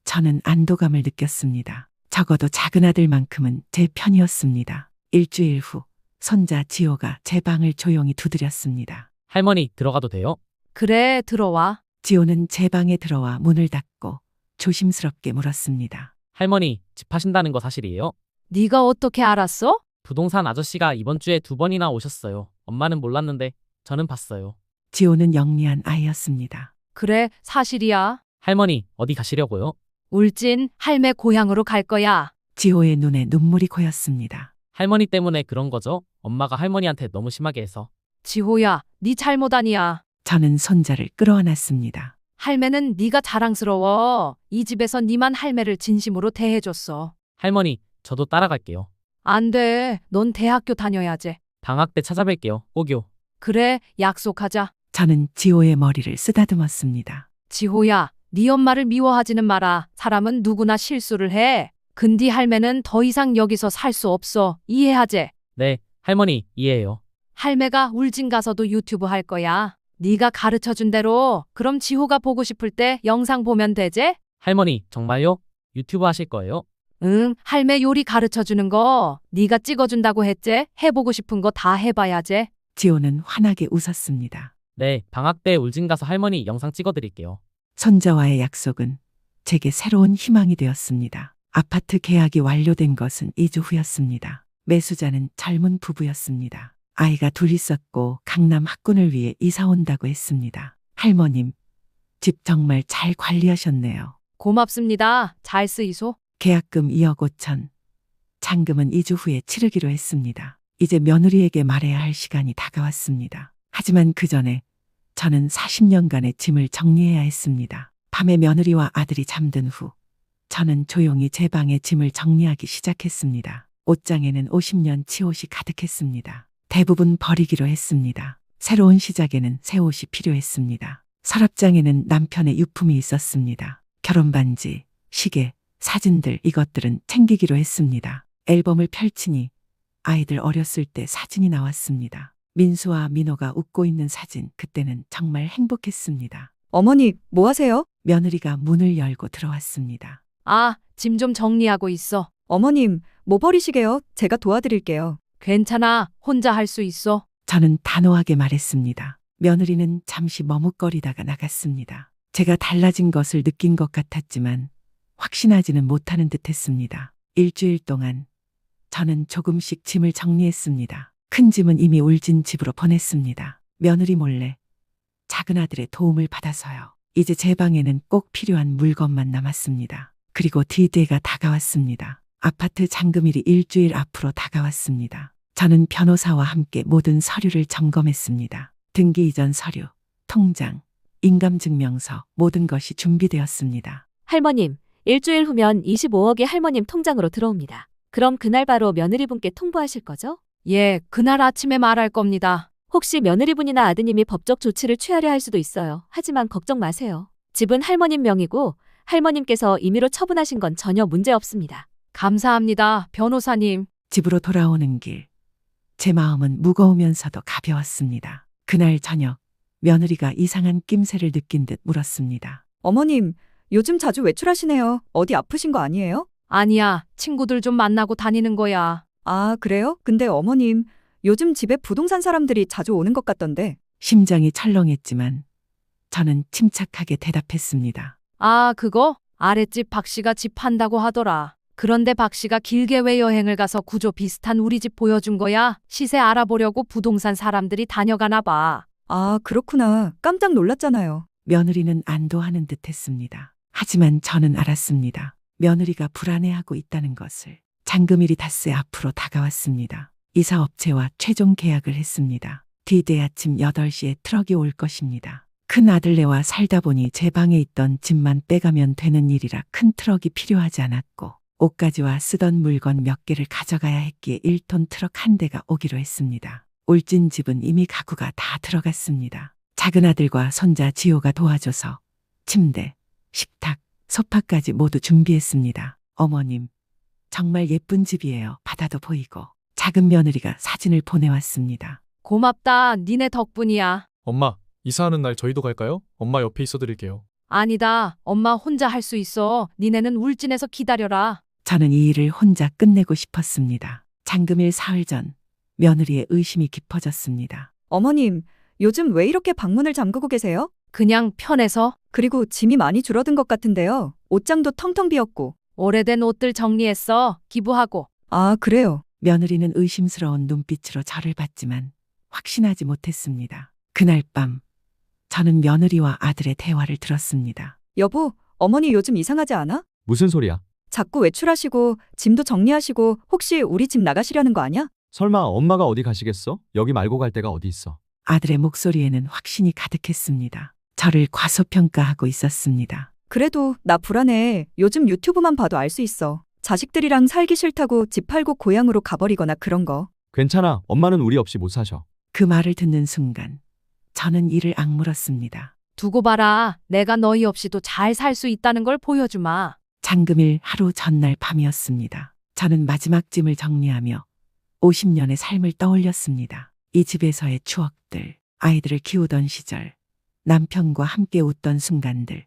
저는 안도감을 느꼈습니다. 적어도 작은 아들만큼은 제 편이었습니다. 일주일 후 손자 지호가 제 방을 조용히 두드렸습니다. 할머니 들어가도 돼요? 그래, 들어와. 지호는 제 방에 들어와 문을 닫고 조심스럽게 물었습니다. 할머니 집 파신다는 거 사실이에요? 네가 어떻게 알았어? 부동산 아저씨가 이번 주에 2번이나 오셨어요. 엄마는 몰랐는데 저는 봤어요. 지호는 영리한 아이였습니다. 그래, 사실이야. 할머니 어디 가시려고요? 울진 할매 고향으로 갈 거야. 지호의 눈에 눈물이 고였습니다. 할머니 때문에 그런 거죠? 엄마가 할머니한테 너무 심하게 해서. 지호야, 네 잘못 아니야. 저는 손자를 끌어안았습니다. 할매는 네가 자랑스러워. 이 집에서 네만 할매를 진심으로 대해줬어. 할머니 저도 따라갈게요. 안 돼. 넌 대학교 다녀야지. 방학 때 찾아뵐게요. 꼭요. 그래, 약속하자. 저는 지호의 머리를 쓰다듬었습니다. 지호야, 네 엄마를 미워하지는 마라. 사람은 누구나 실수를 해. 근디 할매는 더 이상 여기서 살 수 없어. 이해하제? 네, 할머니 이해해요. 할매가 울진 가서도 유튜브 할 거야. 네가 가르쳐준 대로. 그럼 지호가 보고 싶을 때 영상 보면 되제? 할머니 정말요? 유튜브 하실 거예요? 응, 할매 요리 가르쳐주는 거 네가 찍어준다고 했제? 해보고 싶은 거 다 해봐야제. 지호는 환하게 웃었습니다. 네, 방학 때 울진 가서 할머니 영상 찍어드릴게요. 손자와의 약속은 제게 새로운 희망이 되었습니다. 아파트 계약이 완료된 것은 2주 후였습니다. 매수자는 젊은 부부였습니다. 아이가 둘 있었고 강남 학군을 위해 이사 온다고 했습니다. 할머님, 집 정말 잘 관리하셨네요. 고맙습니다. 잘 쓰이소. 계약금 2억 5천, 잔금은 2주 후에 치르기로 했습니다. 이제 며느리에게 말해야 할 시간이 다가왔습니다. 하지만 그 전에 저는 40년간의 짐을 정리해야 했습니다. 밤에 며느리와 아들이 잠든 후 저는 조용히 제 방에 짐을 정리하기 시작했습니다. 옷장에는 50년 치옷이 가득했습니다. 대부분 버리기로 했습니다. 새로운 시작에는 새 옷이 필요했습니다. 서랍장에는 남편의 유품이 있었습니다. 결혼반지, 시계, 사진들, 이것들은 챙기기로 했습니다. 앨범을 펼치니 아이들 어렸을 때 사진이 나왔습니다. 민수와 민호가 웃고 있는 사진, 그때는 정말 행복했습니다. 어머니, 뭐 하세요? 며느리가 문을 열고 들어왔습니다. 아, 짐 좀 정리하고 있어. 어머님, 뭐 버리시게요? 제가 도와드릴게요. 괜찮아. 혼자 할 수 있어. 저는 단호하게 말했습니다. 며느리는 잠시 머뭇거리다가 나갔습니다. 제가 달라진 것을 느낀 것 같았지만 확신하지는 못하는 듯했습니다. 일주일 동안 저는 조금씩 짐을 정리했습니다. 큰 짐은 이미 울진 집으로 보냈습니다. 며느리 몰래 작은 아들의 도움을 받아서요. 이제 제 방에는 꼭 필요한 물건만 남았습니다. 그리고 D-Day가 다가왔습니다. 아파트 잔금일이 일주일 앞으로 다가왔습니다. 저는 변호사와 함께 모든 서류를 점검했습니다. 등기 이전 서류, 통장, 인감증명서, 모든 것이 준비되었습니다. 할머님, 일주일 후면 25억이 할머님 통장으로 들어옵니다. 그럼 그날 바로 며느리분께 통보하실 거죠? 예, 그날 아침에 말할 겁니다. 혹시 며느리분이나 아드님이 법적 조치를 취하려 할 수도 있어요. 하지만 걱정 마세요. 집은 할머님 명의고 할머님께서 임의로 처분하신 건 전혀 문제 없습니다. 감사합니다, 변호사님. 집으로 돌아오는 길, 제 마음은 무거우면서도 가벼웠습니다. 그날 저녁, 며느리가 이상한 낌새를 느낀 듯 물었습니다. 어머님, 요즘 자주 외출하시네요. 어디 아프신 거 아니에요? 아니야, 친구들 좀 만나고 다니는 거야. 아, 그래요? 근데 어머님, 요즘 집에 부동산 사람들이 자주 오는 것 같던데. 심장이 철렁했지만 저는 침착하게 대답했습니다. 아, 그거? 아랫집 박 씨가 집 판다고 하더라. 그런데 박 씨가 길게 왜 여행을 가서 구조 비슷한 우리 집 보여준 거야? 시세 알아보려고 부동산 사람들이 다녀가나 봐. 아, 그렇구나. 깜짝 놀랐잖아요. 며느리는 안도하는 듯했습니다. 하지만 저는 알았습니다. 며느리가 불안해하고 있다는 것을. 잔금일이 닷새 앞으로 다가왔습니다. 이사업체와 최종 계약을 했습니다. D-Day 아침 8시에 트럭이 올 것입니다. 큰 아들네와 살다 보니 제 방에 있던 짐만 빼가면 되는 일이라 큰 트럭이 필요하지 않았고 옷가지와 쓰던 물건 몇 개를 가져가야 했기에 1톤 트럭 한 대가 오기로 했습니다. 울진 집은 이미 가구가 다 들어갔습니다. 작은 아들과 손자 지호가 도와줘서 침대, 식탁, 소파까지 모두 준비했습니다. 어머님, 정말 예쁜 집이에요. 바다도 보이고. 작은 며느리가 사진을 보내왔습니다. 고맙다. 니네 덕분이야. 엄마, 이사하는 날 저희도 갈까요? 엄마 옆에 있어 드릴게요. 아니다. 엄마 혼자 할 수 있어. 니네는 울진에서 기다려라. 저는 이 일을 혼자 끝내고 싶었습니다. 잔금일 사흘 전 며느리의 의심이 깊어졌습니다. 어머님, 요즘 왜 이렇게 방문을 잠그고 계세요? 그냥 편해서. 그리고 짐이 많이 줄어든 것 같은데요. 옷장도 텅텅 비었고. 오래된 옷들 정리했어. 기부하고. 아, 그래요. 며느리는 의심스러운 눈빛으로 저를 봤지만 확신하지 못했습니다. 그날 밤 저는 며느리와 아들의 대화를 들었습니다. 여보, 어머니 요즘 이상하지 않아? 무슨 소리야? 자꾸 외출하시고 짐도 정리하시고 혹시 우리 집 나가시려는 거 아니야? 설마 엄마가 어디 가시겠어? 여기 말고 갈 데가 어디 있어? 아들의 목소리에는 확신이 가득했습니다. 저를 과소평가하고 있었습니다. 그래도 나 불안해. 요즘 유튜브만 봐도 알 수 있어. 자식들이랑 살기 싫다고 집 팔고 고향으로 가버리거나 그런 거. 괜찮아. 엄마는 우리 없이 못 사셔. 그 말을 듣는 순간 저는 이를 악물었습니다. 두고 봐라. 내가 너희 없이도 잘 살 수 있다는 걸 보여주마. 잔금일 하루 전날 밤이었습니다. 저는 마지막 짐을 정리하며 50년의 삶을 떠올렸습니다. 이 집에서의 추억들, 아이들을 키우던 시절, 남편과 함께 웃던 순간들,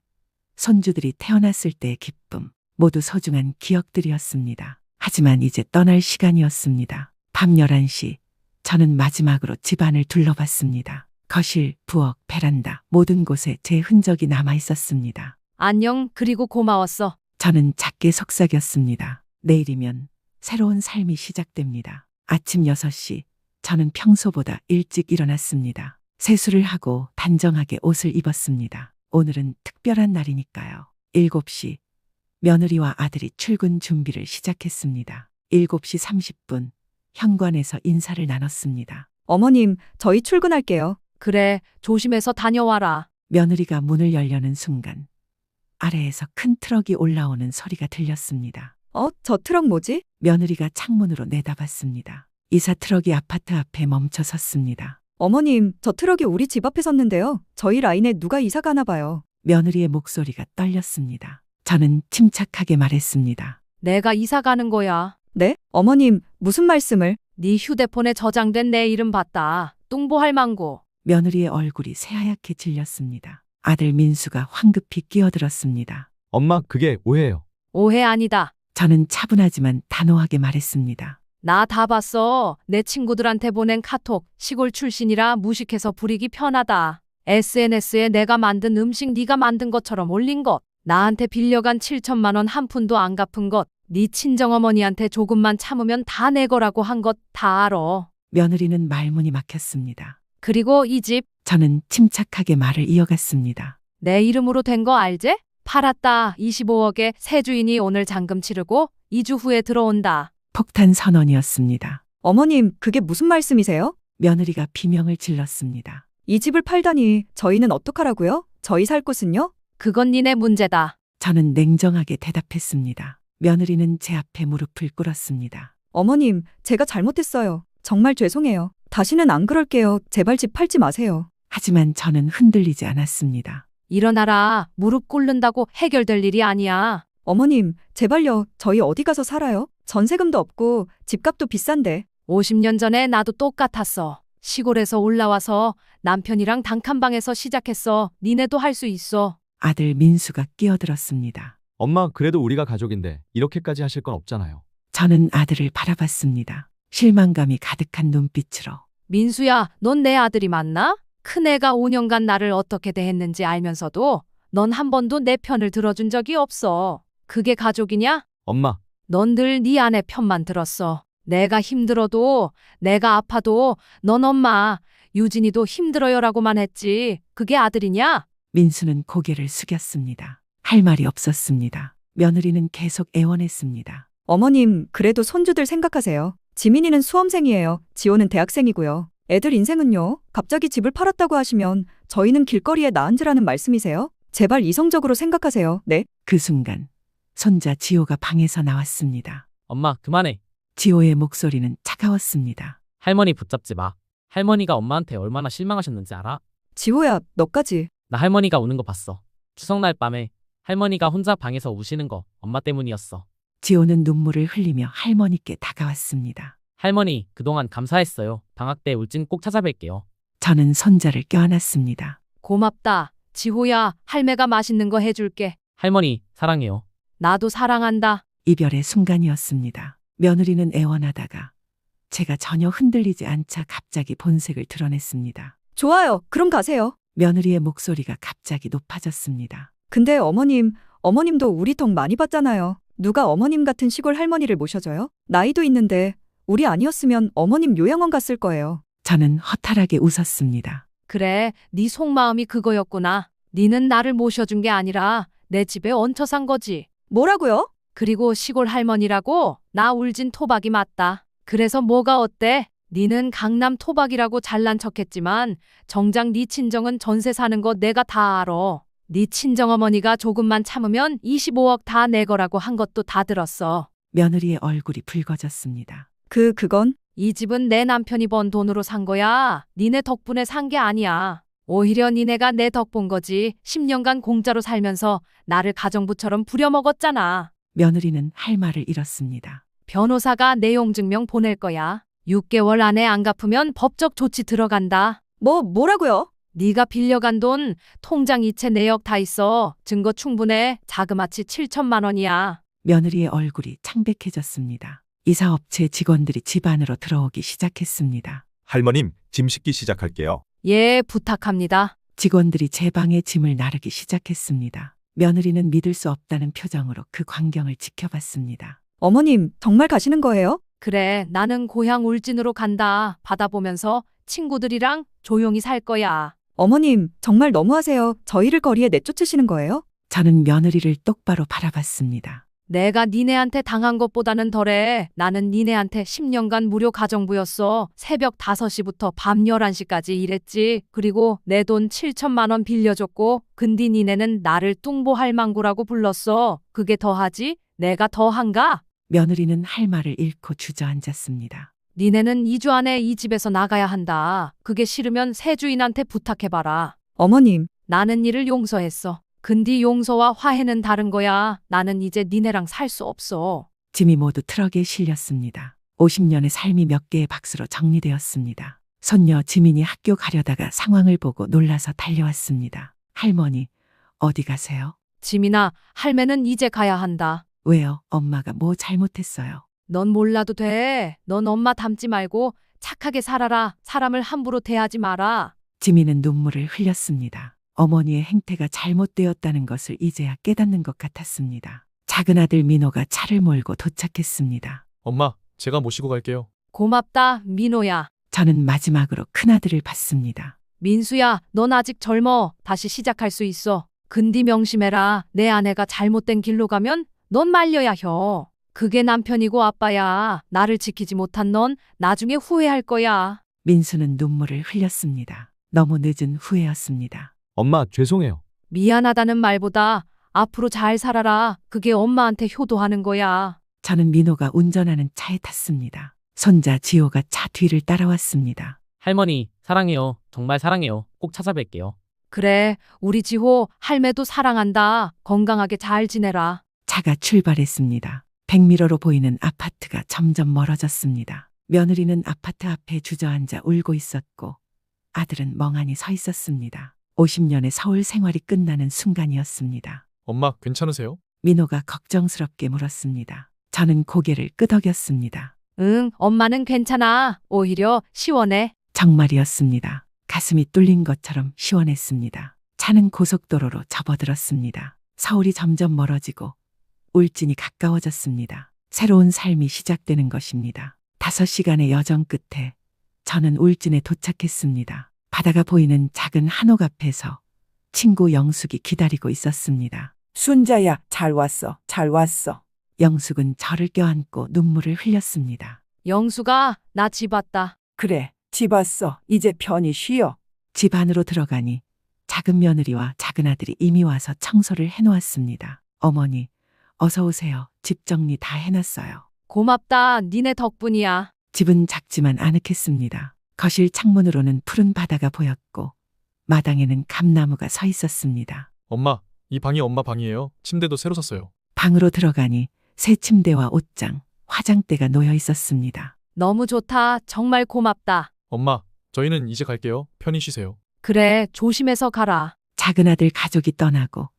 손주들이 태어났을 때의 기쁨, 모두 소중한 기억들이었습니다. 하지만 이제 떠날 시간이었습니다. 밤 11시, 저는 마지막으로 집안을 둘러봤습니다. 거실, 부엌, 베란다, 모든 곳에 제 흔적이 남아 있었습니다. 안녕. 그리고 고마웠어. 저는 작게 속삭였습니다. 내일이면 새로운 삶이 시작됩니다. 아침 6시, 저는 평소보다 일찍 일어났습니다. 세수를 하고 단정하게 옷을 입었습니다. 오늘은 특별한 날이니까요. 7시, 며느리와 아들이 출근 준비를 시작했습니다. 7시 30분, 현관에서 인사를 나눴습니다. 어머님, 저희 출근할게요. 그래, 조심해서 다녀와라. 며느리가 문을 열려는 순간 아래에서 큰 트럭이 올라오는 소리가 들렸습니다. 저 트럭 뭐지? 며느리가 창문으로 내다봤습니다. 이사 트럭이 아파트 앞에 멈춰 섰습니다. 어머님, 저 트럭이 우리 집 앞에 섰는데요. 저희 라인에 누가 이사 가나 봐요. 며느리의 목소리가 떨렸습니다. 저는 침착하게 말했습니다. 내가 이사 가는 거야. 네? 어머님, 무슨 말씀을? 네 휴대폰에 저장된 내 이름 봤다. 뚱보할 망구. 며느리의 얼굴이 새하얗게 질렸습니다. 아들 민수가 황급히 끼어들었습니다. 엄마, 그게 오해예요. 오해 아니다. 저는 차분하지만 단호하게 말했습니다. 나 다 봤어. 내 친구들한테 보낸 카톡. 시골 출신이라 무식해서 부리기 편하다. SNS에 내가 만든 음식 네가 만든 것처럼 올린 것. 나한테 빌려간 7천만 원 한 푼도 안 갚은 것. 네 친정어머니한테 조금만 참으면 다 내 거라고 한 것 다 알아. 며느리는 말문이 막혔습니다. 그리고 이 집 저는 침착하게 말을 이어갔습니다. 내 이름으로 된 거 알제? 팔았다. 25억에 새 주인이 오늘 잔금 치르고 2주 후에 들어온다. 폭탄 선언이었습니다. 어머님, 그게 무슨 말씀이세요? 며느리가 비명을 질렀습니다. 이 집을 팔다니 저희는 어떡하라고요? 저희 살 곳은요? 그건 니네 문제다. 저는 냉정하게 대답했습니다. 며느리는 제 앞에 무릎을 꿇었습니다. 어머님, 제가 잘못했어요. 정말 죄송해요. 다시는 안 그럴게요. 제발 집 팔지 마세요. 하지만 저는 흔들리지 않았습니다. 일어나라. 무릎 꿇는다고 해결될 일이 아니야. 어머님, 제발요. 저희 어디 가서 살아요? 전세금도 없고 집값도 비싼데. 50년 전에 나도 똑같았어. 시골에서 올라와서 남편이랑 단칸방에서 시작했어. 니네도 할 수 있어. 아들 민수가 끼어들었습니다. 엄마, 그래도 우리가 가족인데 이렇게까지 하실 건 없잖아요. 저는 아들을 바라봤습니다. 실망감이 가득한 눈빛으로. 민수야, 넌 내 아들이 맞나? 큰애가 5년간 나를 어떻게 대했는지 알면서도 넌 한 번도 내 편을 들어준 적이 없어. 그게 가족이냐? 엄마, 넌 늘 네 아내 편만 들었어. 내가 힘들어도 내가 아파도 넌 엄마, 유진이도 힘들어요라고만 했지. 그게 아들이냐? 민수는 고개를 숙였습니다. 할 말이 없었습니다. 며느리는 계속 애원했습니다. 어머님, 그래도 손주들 생각하세요. 지민이는 수험생이에요. 지호는 대학생이고요. 애들 인생은요. 갑자기 집을 팔았다고 하시면 저희는 길거리에 나앉으라는 말씀이세요? 제발 이성적으로 생각하세요. 네? 그 순간 손자 지호가 방에서 나왔습니다. 엄마, 그만해. 지호의 목소리는 차가웠습니다. 할머니 붙잡지 마. 할머니가 엄마한테 얼마나 실망하셨는지 알아? 지호야, 너까지. 나 할머니가 우는 거 봤어. 추석날 밤에 할머니가 혼자 방에서 우시는 거 엄마 때문이었어. 지호는 눈물을 흘리며 할머니께 다가왔습니다. 할머니, 그동안 감사했어요. 방학 때 울진 꼭 찾아뵐게요. 저는 손자를 껴안았습니다. 고맙다. 지호야, 할매가 맛있는 거 해줄게. 할머니, 사랑해요. 나도 사랑한다. 이별의 순간이었습니다. 며느리는 애원하다가 제가 전혀 흔들리지 않자 갑자기 본색을 드러냈습니다. 좋아요. 그럼 가세요. 며느리의 목소리가 갑자기 높아졌습니다. 근데 어머님도 우리 덕 많이 봤잖아요. 누가 어머님 같은 시골 할머니를 모셔줘요? 나이도 있는데 우리 아니었으면 어머님 요양원 갔을 거예요. 저는 허탈하게 웃었습니다. 그래, 네 속마음이 그거였구나. 니는 나를 모셔준 게 아니라 내 집에 얹혀 산 거지. 뭐라고요? 그리고 시골 할머니라고 나 울진 토박이 맞다. 그래서 뭐가 어때? 니는 강남 토박이라고 잘난 척했지만 정작 네 친정은 전세 사는 거 내가 다 알아. 네 친정어머니가 조금만 참으면 25억 다 내 거라고 한 것도 다 들었어. 며느리의 얼굴이 붉어졌습니다. 그건? 이 집은 내 남편이 번 돈으로 산 거야. 니네 덕분에 산 게 아니야. 오히려 니네가 내 덕 본 거지. 10년간 공짜로 살면서 나를 가정부처럼 부려먹었잖아. 며느리는 할 말을 잃었습니다. 변호사가 내용 증명 보낼 거야. 6개월 안에 안 갚으면 법적 조치 들어간다. 뭐라고요? 네가 빌려간 돈 통장 이체 내역 다 있어. 증거 충분해. 자그마치 7천만 원이야. 며느리의 얼굴이 창백해졌습니다. 이사업체 직원들이 집 안으로 들어오기 시작했습니다. 할머님, 짐 싣기 시작할게요. 예, 부탁합니다. 직원들이 제 방에 짐을 나르기 시작했습니다. 며느리는 믿을 수 없다는 표정으로 그 광경을 지켜봤습니다. 어머님, 정말 가시는 거예요? 그래, 나는 고향 울진으로 간다. 바다 보면서 친구들이랑 조용히 살 거야. 어머님, 정말 너무하세요. 저희를 거리에 내쫓으시는 거예요? 저는 며느리를 똑바로 바라봤습니다. 내가 니네한테 당한 것보다는 덜해. 나는 니네한테 10년간 무료 가정부였어. 새벽 5시부터 밤 11시까지 일했지. 그리고 내 돈 7천만 원 빌려줬고 근데 니네는 나를 뚱보할 망구라고 불렀어. 그게 더하지? 내가 더한가? 며느리는 할 말을 잃고 주저앉았습니다. 니네는 2주 안에 이 집에서 나가야 한다. 그게 싫으면 새 주인한테 부탁해봐라. 어머님. 나는 니를 용서했어. 근데 용서와 화해는 다른 거야. 나는 이제 니네랑 살 수 없어. 짐이 모두 트럭에 실렸습니다. 50년의 삶이 몇 개의 박스로 정리되었습니다. 손녀 지민이 학교 가려다가 상황을 보고 놀라서 달려왔습니다. 할머니, 어디 가세요? 지민아, 할매는 이제 가야 한다. 왜요? 엄마가 뭐 잘못했어요? 넌 몰라도 돼. 넌 엄마 닮지 말고 착하게 살아라. 사람을 함부로 대하지 마라. 지민은 눈물을 흘렸습니다. 어머니의 행태가 잘못되었다는 것을 이제야 깨닫는 것 같았습니다. 작은 아들 민호가 차를 몰고 도착했습니다. 엄마, 제가 모시고 갈게요. 고맙다, 민호야. 저는 마지막으로 큰아들을 봤습니다. 민수야, 넌 아직 젊어. 다시 시작할 수 있어. 근디 명심해라. 내 아내가 잘못된 길로 가면 넌 말려야 혀. 그게 남편이고 아빠야. 나를 지키지 못한 넌 나중에 후회할 거야. 민수는 눈물을 흘렸습니다. 너무 늦은 후회였습니다. 엄마, 죄송해요. 미안하다는 말보다 앞으로 잘 살아라. 그게 엄마한테 효도하는 거야. 저는 민호가 운전하는 차에 탔습니다. 손자 지호가 차 뒤를 따라왔습니다. 할머니, 사랑해요. 정말 사랑해요. 꼭 찾아뵐게요. 그래, 우리 지호 할매도 사랑한다. 건강하게 잘 지내라. 차가 출발했습니다. 백미러로 보이는 아파트가 점점 멀어졌습니다. 며느리는 아파트 앞에 주저앉아 울고 있었고 아들은 멍하니 서 있었습니다. 50년의 서울 생활이 끝나는 순간이었습니다. 엄마, 괜찮으세요? 민호가 걱정스럽게 물었습니다. 저는 고개를 끄덕였습니다. 응, 엄마는 괜찮아. 오히려 시원해. 정말이었습니다. 가슴이 뚫린 것처럼 시원했습니다. 차는 고속도로로 접어들었습니다. 서울이 점점 멀어지고 울진이 가까워졌습니다. 새로운 삶이 시작되는 것입니다. 5시간의 여정 끝에 저는 울진에 도착했습니다. 바다가 보이는 작은 한옥 앞에서 친구 영숙이 기다리고 있었습니다. 순자야, 잘 왔어. 잘 왔어. 영숙은 저를 껴안고 눈물을 흘렸습니다. 영수가 나 집 왔다. 그래, 집 왔어. 이제 편히 쉬어. 집 안으로 들어가니 작은 며느리와 작은 아들이 이미 와서 청소를 해놓았습니다. 어머니, 어서 오세요. 집 정리 다 해놨어요. 고맙다. 니네 덕분이야. 집은 작지만 아늑했습니다. 거실 창문으로는 푸른 바다가 보였고 마당에는 감나무가 서 있었습니다. 엄마, 이 방이 엄마 방이에요. 침대도 새로 샀어요. 방으로 들어가니 새 침대와 옷장, 화장대가 놓여 있었습니다. 너무 좋다. 정말 고맙다. 엄마, 저희는 이제 갈게요. 편히 쉬세요. 그래, 조심해서 가라. 작은 아들 가족이 떠나고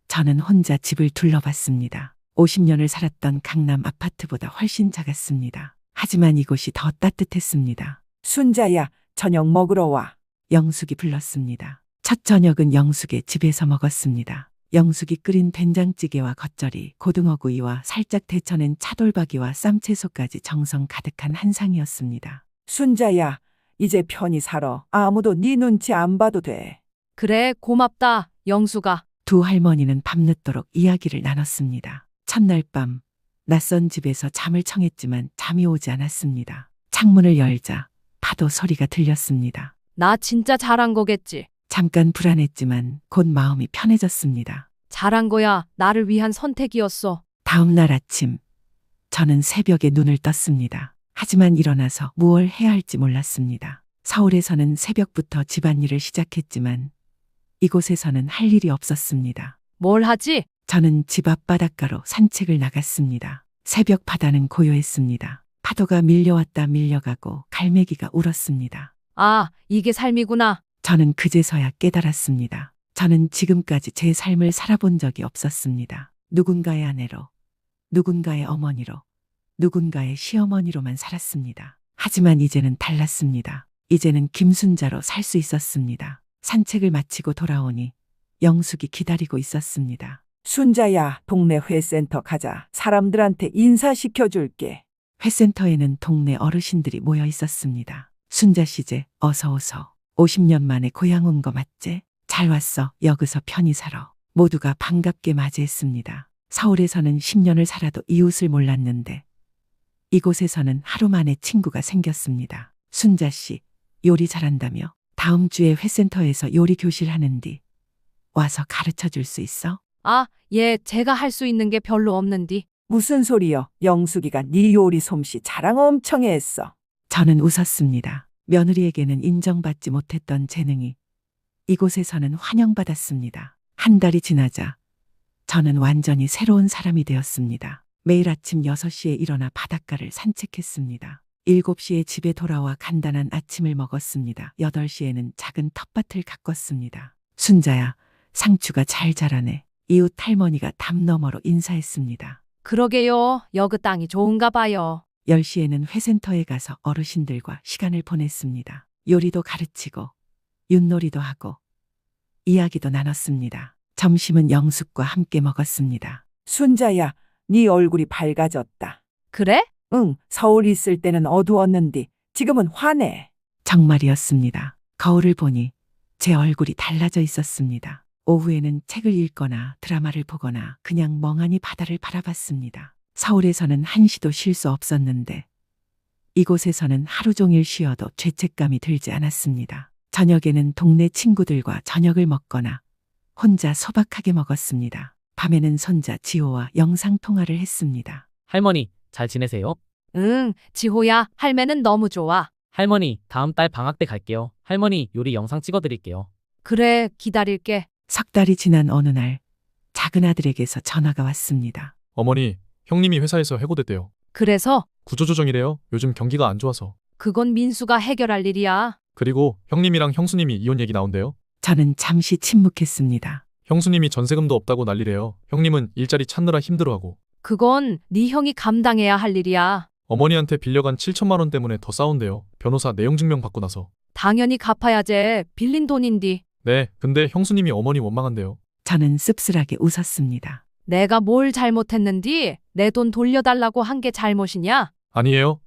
저는 혼자 집을 둘러봤습니다. 50년을 살았던 강남 아파트보다 훨씬 작았습니다. 하지만 이곳이 더 따뜻했습니다. 순자야, 저녁 먹으러 와. 영숙이 불렀습니다. 첫 저녁은 영숙의 집에서 먹었습니다. 영숙이 끓인 된장찌개와 겉절이, 고등어구이와 살짝 데쳐낸 차돌박이와 쌈채소까지 정성 가득한 한상이었습니다. 순자야, 이제 편히 살아. 아무도 네 눈치 안 봐도 돼. 그래, 고맙다. 영수가. 두 할머니는 밤늦도록 이야기를 나눴습니다. 첫날 밤 낯선 집에서 잠을 청했지만 잠이 오지 않았습니다. 창문을 열자 파도 소리가 들렸습니다. 나 진짜 잘한 거겠지. 잠깐 불안했지만 곧 마음이 편해졌습니다. 잘한 거야. 나를 위한 선택이었어. 다음 날 아침 저는 새벽에 눈을 떴습니다. 하지만 일어나서 무엇을 해야 할지 몰랐습니다. 서울에서는 새벽부터 집안일을 시작했지만 이곳에서는 할 일이 없었습니다. 뭘 하지? 저는 집 앞 바닷가로 산책을 나갔습니다. 새벽 바다는 고요했습니다. 파도가 밀려왔다 밀려가고 갈매기가 울었습니다. 아, 이게 삶이구나. 저는 그제서야 깨달았습니다. 저는 지금까지 제 삶을 살아본 적이 없었습니다. 누군가의 아내로, 누군가의 어머니로, 누군가의 시어머니로만 살았습니다. 하지만 이제는 달랐습니다. 이제는 김순자로 살 수 있었습니다. 산책을 마치고 돌아오니 영숙이 기다리고 있었습니다. 순자야, 동네 회센터 가자. 사람들한테 인사시켜줄게. 회센터에는 동네 어르신들이 모여 있었습니다. 순자 씨제, 어서 오소. 50년 만에 고향 온 거 맞지? 잘 왔어. 여기서 편히 살아. 모두가 반갑게 맞이했습니다. 서울에서는 10년을 살아도 이웃을 몰랐는데 이곳에서는 하루 만에 친구가 생겼습니다. 순자 씨, 요리 잘한다며? 다음 주에 회센터에서 요리 교실 하는디 와서 가르쳐 줄 수 있어? 아, 예, 제가 할 수 있는 게 별로 없는디. 무슨 소리여? 영숙이가 네 요리 솜씨 자랑 엄청 했어. 저는 웃었습니다. 며느리에게는 인정받지 못했던 재능이 이곳에서는 환영받았습니다. 한 달이 지나자 저는 완전히 새로운 사람이 되었습니다. 매일 아침 6시에 일어나 바닷가를 산책했습니다. 7시에 집에 돌아와 간단한 아침을 먹었습니다. 8시에는 작은 텃밭을 가꿨습니다. 순자야, 상추가 잘 자라네. 이웃 할머니가 담 너머로 인사했습니다. 그러게요. 여그 땅이 좋은가 봐요. 10시에는 회센터에 가서 어르신들과 시간을 보냈습니다. 요리도 가르치고 윷놀이도 하고 이야기도 나눴습니다. 점심은 영숙과 함께 먹었습니다. 순자야, 네 얼굴이 밝아졌다. 그래? 응, 서울 있을 때는 어두웠는데 지금은 환해. 정말이었습니다. 거울을 보니 제 얼굴이 달라져 있었습니다. 오후에는 책을 읽거나 드라마를 보거나 그냥 멍하니 바다를 바라봤습니다. 서울에서는 한시도 쉴 수 없었는데 이곳에서는 하루 종일 쉬어도 죄책감이 들지 않았습니다. 저녁에는 동네 친구들과 저녁을 먹거나 혼자 소박하게 먹었습니다. 밤에는 손자 지호와 영상통화를 했습니다. 할머니, 잘 지내세요? 응, 지호야, 할매는 너무 좋아. 할머니, 다음 달 방학 때 갈게요. 할머니, 요리 영상 찍어드릴게요. 그래, 기다릴게. 석 달이 지난 어느 날 작은 아들에게서 전화가 왔습니다. 어머니, 형님이 회사에서 해고됐대요. 그래서 구조조정이래요. 요즘 경기가 안 좋아서. 그건 민수가 해결할 일이야. 그리고 형님이랑 형수님이 이혼 얘기 나온대요. 저는 잠시 침묵했습니다. 형수님이 전세금도 없다고 난리래요. 형님은 일자리 찾느라 힘들어하고. 그건 네 형이 감당해야 할 일이야. 어머니한테 빌려간 7천만 원 때문에 더 싸운대요. 변호사 내용 증명 받고 나서. 당연히 갚아야지. 빌린 돈인디. 네, 근데 형수님이 어머니 원망한대요. 저는 씁쓸하게 웃었습니다. 내가 뭘 잘못했는디? 내 돈 돌려달라고 한 게 잘못이냐? 아니에요.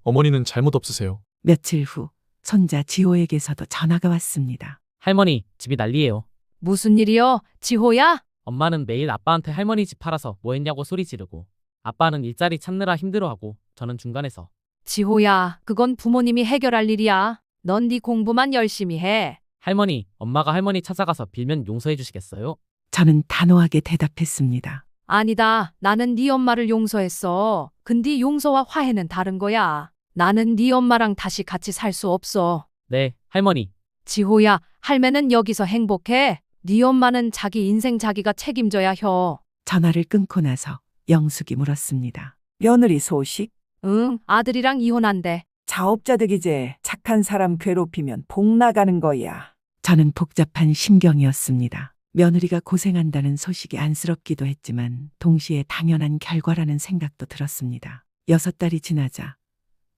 어머니는 잘못 없으세요. 며칠 후 손자 지호에게서도 전화가 왔습니다. 할머니, 집이 난리예요. 무슨 일이요? 지호야? 엄마는 매일 아빠한테 할머니 집 팔아서 뭐 했냐고 소리 지르고 아빠는 일자리 찾느라 힘들어하고 저는 중간에서. 지호야, 그건 부모님이 해결할 일이야. 넌 네 공부만 열심히 해. 할머니, 엄마가 할머니 찾아가서 빌면 용서해 주시겠어요? 저는 단호하게 대답했습니다. 아니다. 나는 네 엄마를 용서했어. 근데 용서와 화해는 다른 거야. 나는 네 엄마랑 다시 같이 살 수 없어. 네, 할머니. 지호야, 할매는 여기서 행복해. 네 엄마는 자기 인생 자기가 책임져야 혀. 전화를 끊고 나서 영숙이 물었습니다. 며느리 소식? 응, 아들이랑 이혼한대. 자업자득이제 착한 사람 괴롭히면 복 나가는 거야. 저는 복잡한 심경이었습니다. 며느리가 고생한다는 소식이 안쓰럽기도 했지만 동시에 당연한 결과라는 생각도 들었습니다. 6달이 지나자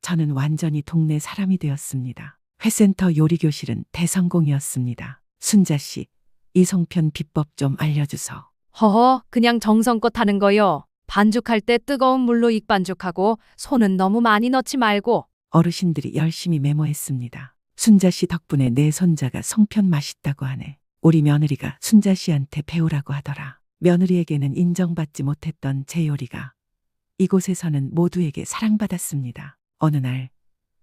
저는 완전히 동네 사람이 되었습니다. 회센터 요리교실은 대성공이었습니다. 순자 씨, 이송편 비법 좀 알려주소. 허허, 그냥 정성껏 하는 거요. 반죽할 때 뜨거운 물로 익반죽하고 손은 너무 많이 넣지 말고. 어르신들이 열심히 메모했습니다. 순자 씨 덕분에 내 손자가 송편 맛있다고 하네. 우리 며느리가 순자 씨한테 배우라고 하더라. 며느리에게는 인정받지 못했던 제 요리가 이곳에서는 모두에게 사랑받았습니다. 어느 날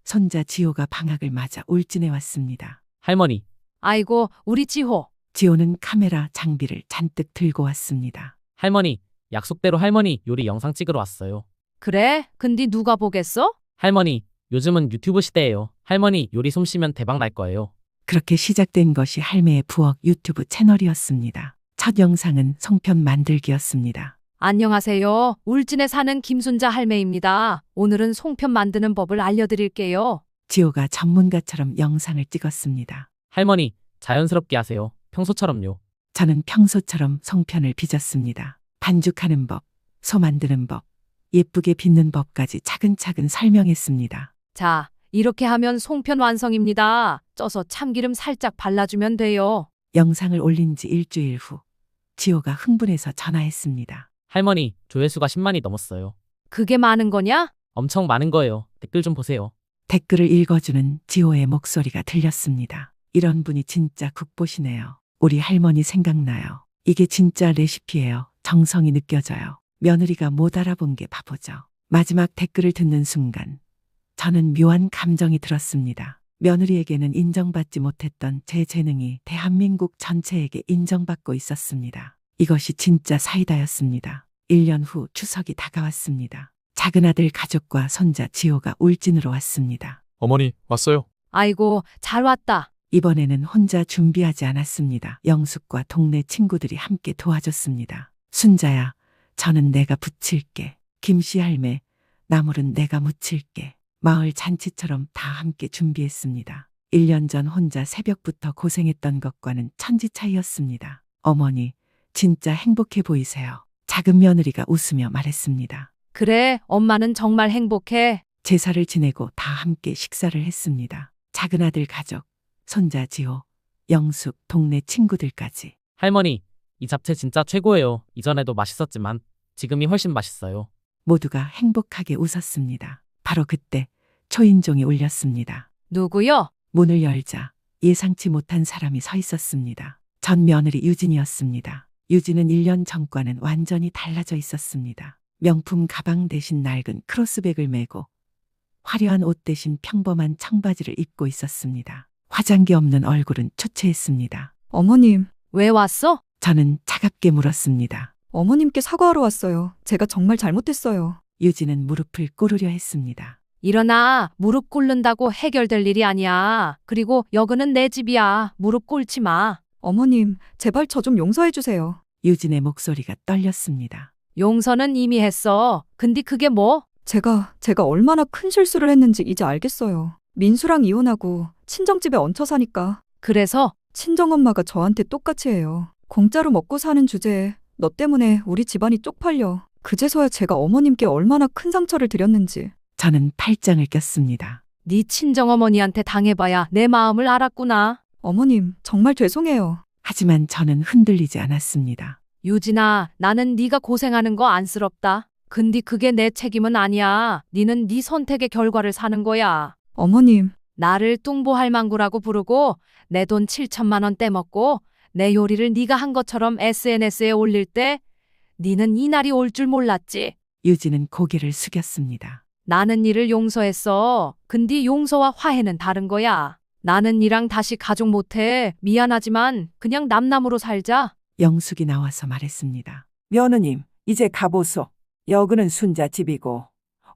손자 지호가 방학을 맞아 울진에 왔습니다. 할머니. 아이고, 우리 지호. 지호는 카메라 장비를 잔뜩 들고 왔습니다. 할머니, 약속대로 할머니 요리 영상 찍으러 왔어요. 그래? 근데 누가 보겠어? 할머니, 요즘은 유튜브 시대예요. 할머니 요리 솜씨면 대박 날 거예요. 그렇게 시작된 것이 할매의 부엌 유튜브 채널이었습니다. 첫 영상은 송편 만들기였습니다. 안녕하세요. 울진에 사는 김순자 할매입니다. 오늘은 송편 만드는 법을 알려드릴게요. 지호가 전문가처럼 영상을 찍었습니다. 할머니, 자연스럽게 하세요. 평소처럼요. 저는 평소처럼 송편을 빚었습니다. 반죽하는 법, 소 만드는 법, 예쁘게 빚는 법까지 차근차근 설명했습니다. 자, 이렇게 하면 송편 완성입니다. 쪄서 참기름 살짝 발라주면 돼요. 영상을 올린 지 일주일 후 지호가 흥분해서 전화했습니다. 할머니, 조회수가 10만이 넘었어요. 그게 많은 거냐? 엄청 많은 거예요. 댓글 좀 보세요. 댓글을 읽어주는 지호의 목소리가 들렸습니다. 이런 분이 진짜 국보시네요. 우리 할머니 생각나요. 이게 진짜 레시피예요. 정성이 느껴져요. 며느리가 못 알아본 게 바보죠. 마지막 댓글을 듣는 순간 저는 묘한 감정이 들었습니다. 며느리에게는 인정받지 못했던 제 재능이 대한민국 전체에게 인정받고 있었습니다. 이것이 진짜 사이다였습니다. 1년 후 추석이 다가왔습니다. 작은 아들 가족과 손자 지호가 울진으로 왔습니다. 어머니, 왔어요. 아이고, 잘 왔다. 이번에는 혼자 준비하지 않았습니다. 영숙과 동네 친구들이 함께 도와줬습니다. 순자야, 저는 내가 부칠게. 김씨 할매, 나물은 내가 무칠게. 마을 잔치처럼 다 함께 준비했습니다. 1년 전 혼자 새벽부터 고생했던 것과는 천지 차이였습니다. 어머니, 진짜 행복해 보이세요. 작은 며느리가 웃으며 말했습니다. 그래, 엄마는 정말 행복해. 제사를 지내고 다 함께 식사를 했습니다. 작은 아들 가족, 손자 지호, 영숙, 동네 친구들까지. 할머니, 이 잡채 진짜 최고예요. 이전에도 맛있었지만 지금이 훨씬 맛있어요. 모두가 행복하게 웃었습니다. 바로 그때 초인종이 울렸습니다. 누구요? 문을 열자 예상치 못한 사람이 서 있었습니다. 전 며느리 유진이었습니다. 유진은 1년 전과는 완전히 달라져 있었습니다. 명품 가방 대신 낡은 크로스백을 메고 화려한 옷 대신 평범한 청바지를 입고 있었습니다. 화장기 없는 얼굴은 초췌했습니다. 어머님, 왜 왔어? 저는 차갑게 물었습니다. 어머님께 사과하러 왔어요. 제가 정말 잘못했어요. 유진은 무릎을 꿇으려 했습니다. 일어나. 무릎 꿇는다고 해결될 일이 아니야. 그리고 여기는 내 집이야. 무릎 꿇지 마. 어머님, 제발 저 좀 용서해 주세요. 유진의 목소리가 떨렸습니다. 용서는 이미 했어. 근데 그게 뭐? 제가 얼마나 큰 실수를 했는지 이제 알겠어요. 민수랑 이혼하고 친정집에 얹혀 사니까 그래서? 친정엄마가 저한테 똑같이 해요. 공짜로 먹고 사는 주제에 너 때문에 우리 집안이 쪽팔려. 그제서야 제가 어머님께 얼마나 큰 상처를 드렸는지. 저는 팔짱을 꼈습니다. 네 친정어머니한테 당해봐야 내 마음을 알았구나. 어머님, 정말 죄송해요. 하지만 저는 흔들리지 않았습니다. 유진아, 나는 네가 고생하는 거 안쓰럽다. 근데 그게 내 책임은 아니야. 니는 네 선택의 결과를 사는 거야. 어머님, 나를 뚱보할망구라고 부르고 내 돈 7천만 원 떼먹고 내 요리를 네가 한 것처럼 SNS에 올릴 때 니는 이 날이 올 줄 몰랐지. 유진은 고개를 숙였습니다. 나는 니를 용서했어. 근데 용서와 화해는 다른 거야. 나는 니랑 다시 가족 못해. 미안하지만 그냥 남남으로 살자. 영숙이 나와서 말했습니다. 며느님, 이제 가보소. 여기는 순자 집이고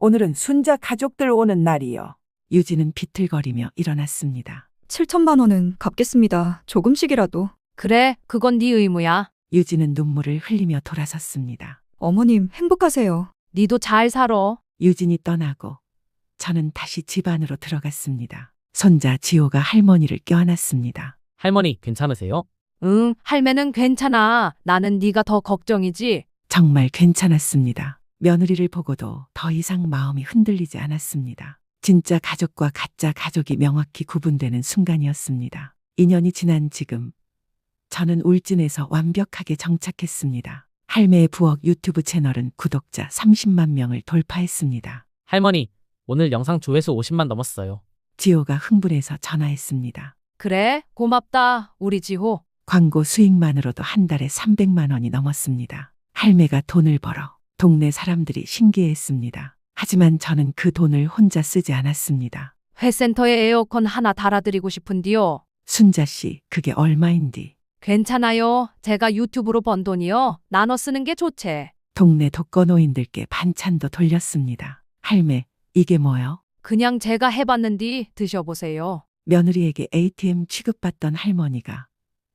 오늘은 순자 가족들 오는 날이요. 유진은 비틀거리며 일어났습니다. 7천만 원은 갚겠습니다. 조금씩이라도. 그래, 그건 네 의무야. 유진은 눈물을 흘리며 돌아섰습니다. 어머님, 행복하세요. 니도 잘 살아. 유진이 떠나고 저는 다시 집 안으로 들어갔습니다. 손자 지호가 할머니를 껴안았습니다. 할머니, 괜찮으세요? 응, 할매는 괜찮아. 나는 네가 더 걱정이지. 정말 괜찮았습니다. 며느리를 보고도 더 이상 마음이 흔들리지 않았습니다. 진짜 가족과 가짜 가족이 명확히 구분되는 순간이었습니다. 2년이 지난 지금 저는 울진에서 완벽하게 정착했습니다. 할매의 부엌 유튜브 채널은 구독자 30만 명을 돌파했습니다. 할머니, 오늘 영상 조회수 50만 넘었어요. 지호가 흥분해서 전화했습니다. 그래, 고맙다. 우리 지호. 광고 수익만으로도 한 달에 300만 원이 넘었습니다. 할매가 돈을 벌어 동네 사람들이 신기해했습니다. 하지만 저는 그 돈을 혼자 쓰지 않았습니다. 회센터에 에어컨 하나 달아드리고 싶은디요. 순자 씨, 그게 얼마인디? 괜찮아요. 제가 유튜브로 번 돈이요. 나눠 쓰는 게 좋지. 동네 독거노인들께 반찬도 돌렸습니다. 할매, 이게 뭐요? 그냥 제가 해봤는디 드셔보세요. 며느리에게 ATM 취급받던 할머니가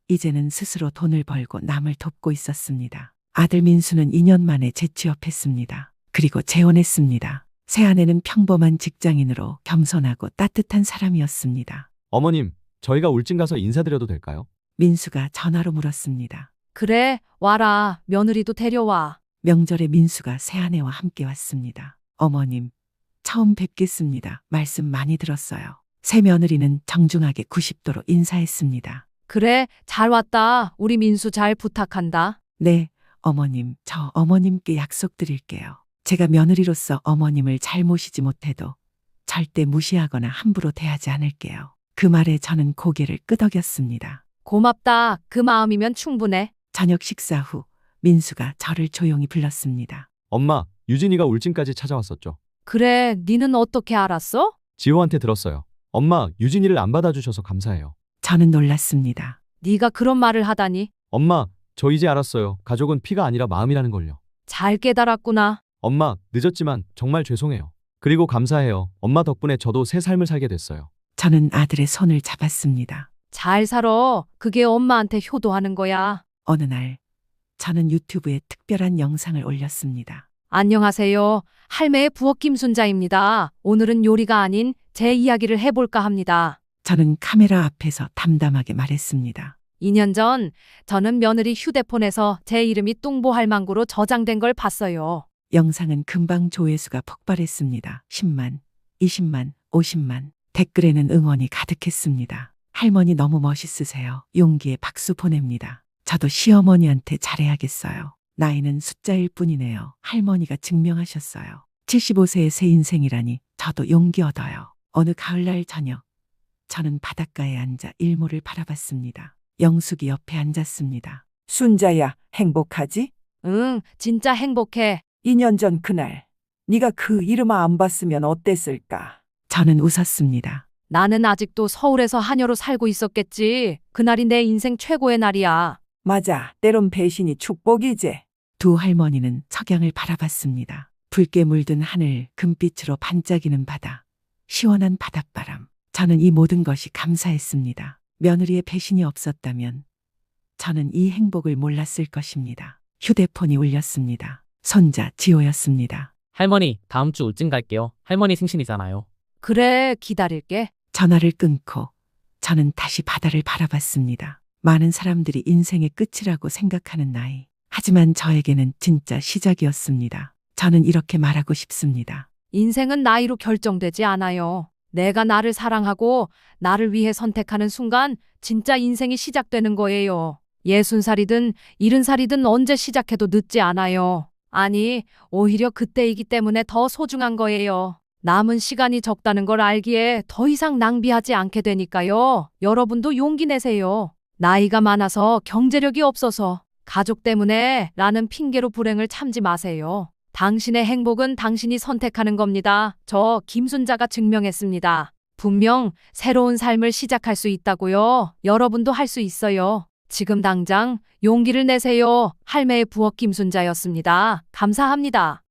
이제는 스스로 돈을 벌고 남을 돕고 있었습니다. 아들 민수는 2년 만에 재취업했습니다. 그리고 재혼했습니다. 새아내는 평범한 직장인으로 겸손하고 따뜻한 사람이었습니다. 어머님, 저희가 울진 가서 인사드려도 될까요? 민수가 전화로 물었습니다. 그래, 와라. 며느리도 데려와. 명절에 민수가 새아내와 함께 왔습니다. 어머님, 처음 뵙겠습니다. 말씀 많이 들었어요. 새 며느리는 정중하게 90도로 인사했습니다. 그래, 잘 왔다. 우리 민수 잘 부탁한다. 네, 어머님, 저 어머님께 약속드릴게요. 제가 며느리로서 어머님을 잘 모시지 못해도 절대 무시하거나 함부로 대하지 않을게요. 그 말에 저는 고개를 끄덕였습니다. 고맙다. 그 마음이면 충분해. 저녁 식사 후 민수가 저를 조용히 불렀습니다. 엄마, 유진이가 울진까지 찾아왔었죠. 그래, 니는 어떻게 알았어? 지호한테 들었어요. 엄마, 유진이를 안 받아주셔서 감사해요. 저는 놀랐습니다. 네가 그런 말을 하다니. 엄마, 저 이제 알았어요. 가족은 피가 아니라 마음이라는 걸요. 잘 깨달았구나. 엄마, 늦었지만 정말 죄송해요. 그리고 감사해요. 엄마 덕분에 저도 새 삶을 살게 됐어요. 저는 아들의 손을 잡았습니다. 잘 살아. 그게 엄마한테 효도하는 거야. 어느 날 저는 유튜브에 특별한 영상을 올렸습니다. 안녕하세요. 할매의 부엌 김순자입니다. 오늘은 요리가 아닌 제 이야기를 해볼까 합니다. 저는 카메라 앞에서 담담하게 말했습니다. 2년 전 저는 며느리 휴대폰에서 제 이름이 뚱보할망구로 저장된 걸 봤어요. 영상은 금방 조회수가 폭발했습니다. 10만, 20만, 50만. 댓글에는 응원이 가득했습니다. 할머니 너무 멋있으세요. 용기에 박수 보냅니다. 저도 시어머니한테 잘해야겠어요. 나이는 숫자일 뿐이네요. 할머니가 증명하셨어요. 75세의 새 인생이라니 저도 용기 얻어요. 어느 가을날 저녁, 저는 바닷가에 앉아 일몰을 바라봤습니다. 영숙이 옆에 앉았습니다. 순자야, 행복하지? 응, 진짜 행복해. 2년 전 그날 네가 그 이름 안 봤으면 어땠을까? 저는 웃었습니다. 나는 아직도 서울에서 하녀로 살고 있었겠지. 그날이 내 인생 최고의 날이야. 맞아, 때론 배신이 축복이지. 두 할머니는 석양을 바라봤습니다. 붉게 물든 하늘, 금빛으로 반짝이는 바다, 시원한 바닷바람. 저는 이 모든 것이 감사했습니다. 며느리의 배신이 없었다면 저는 이 행복을 몰랐을 것입니다. 휴대폰이 울렸습니다. 손자 지호였습니다. 할머니, 다음 주 울진 갈게요. 할머니 생신이잖아요. 그래, 기다릴게. 전화를 끊고 저는 다시 바다를 바라봤습니다. 많은 사람들이 인생의 끝이라고 생각하는 나이. 하지만 저에게는 진짜 시작이었습니다. 저는 이렇게 말하고 싶습니다. 인생은 나이로 결정되지 않아요. 내가 나를 사랑하고 나를 위해 선택하는 순간 진짜 인생이 시작되는 거예요. 60살이든 70살이든 언제 시작해도 늦지 않아요. 아니, 오히려 그때이기 때문에 더 소중한 거예요. 남은 시간이 적다는 걸 알기에 더 이상 낭비하지 않게 되니까요. 여러분도 용기 내세요. 나이가 많아서 경제력이 없어서 가족 때문에 라는 핑계로 불행을 참지 마세요. 당신의 행복은 당신이 선택하는 겁니다. 저 김순자가 증명했습니다. 분명 새로운 삶을 시작할 수 있다고요. 여러분도 할 수 있어요. 지금 당장 용기를 내세요. 할매의 부엌 김순자였습니다. 감사합니다.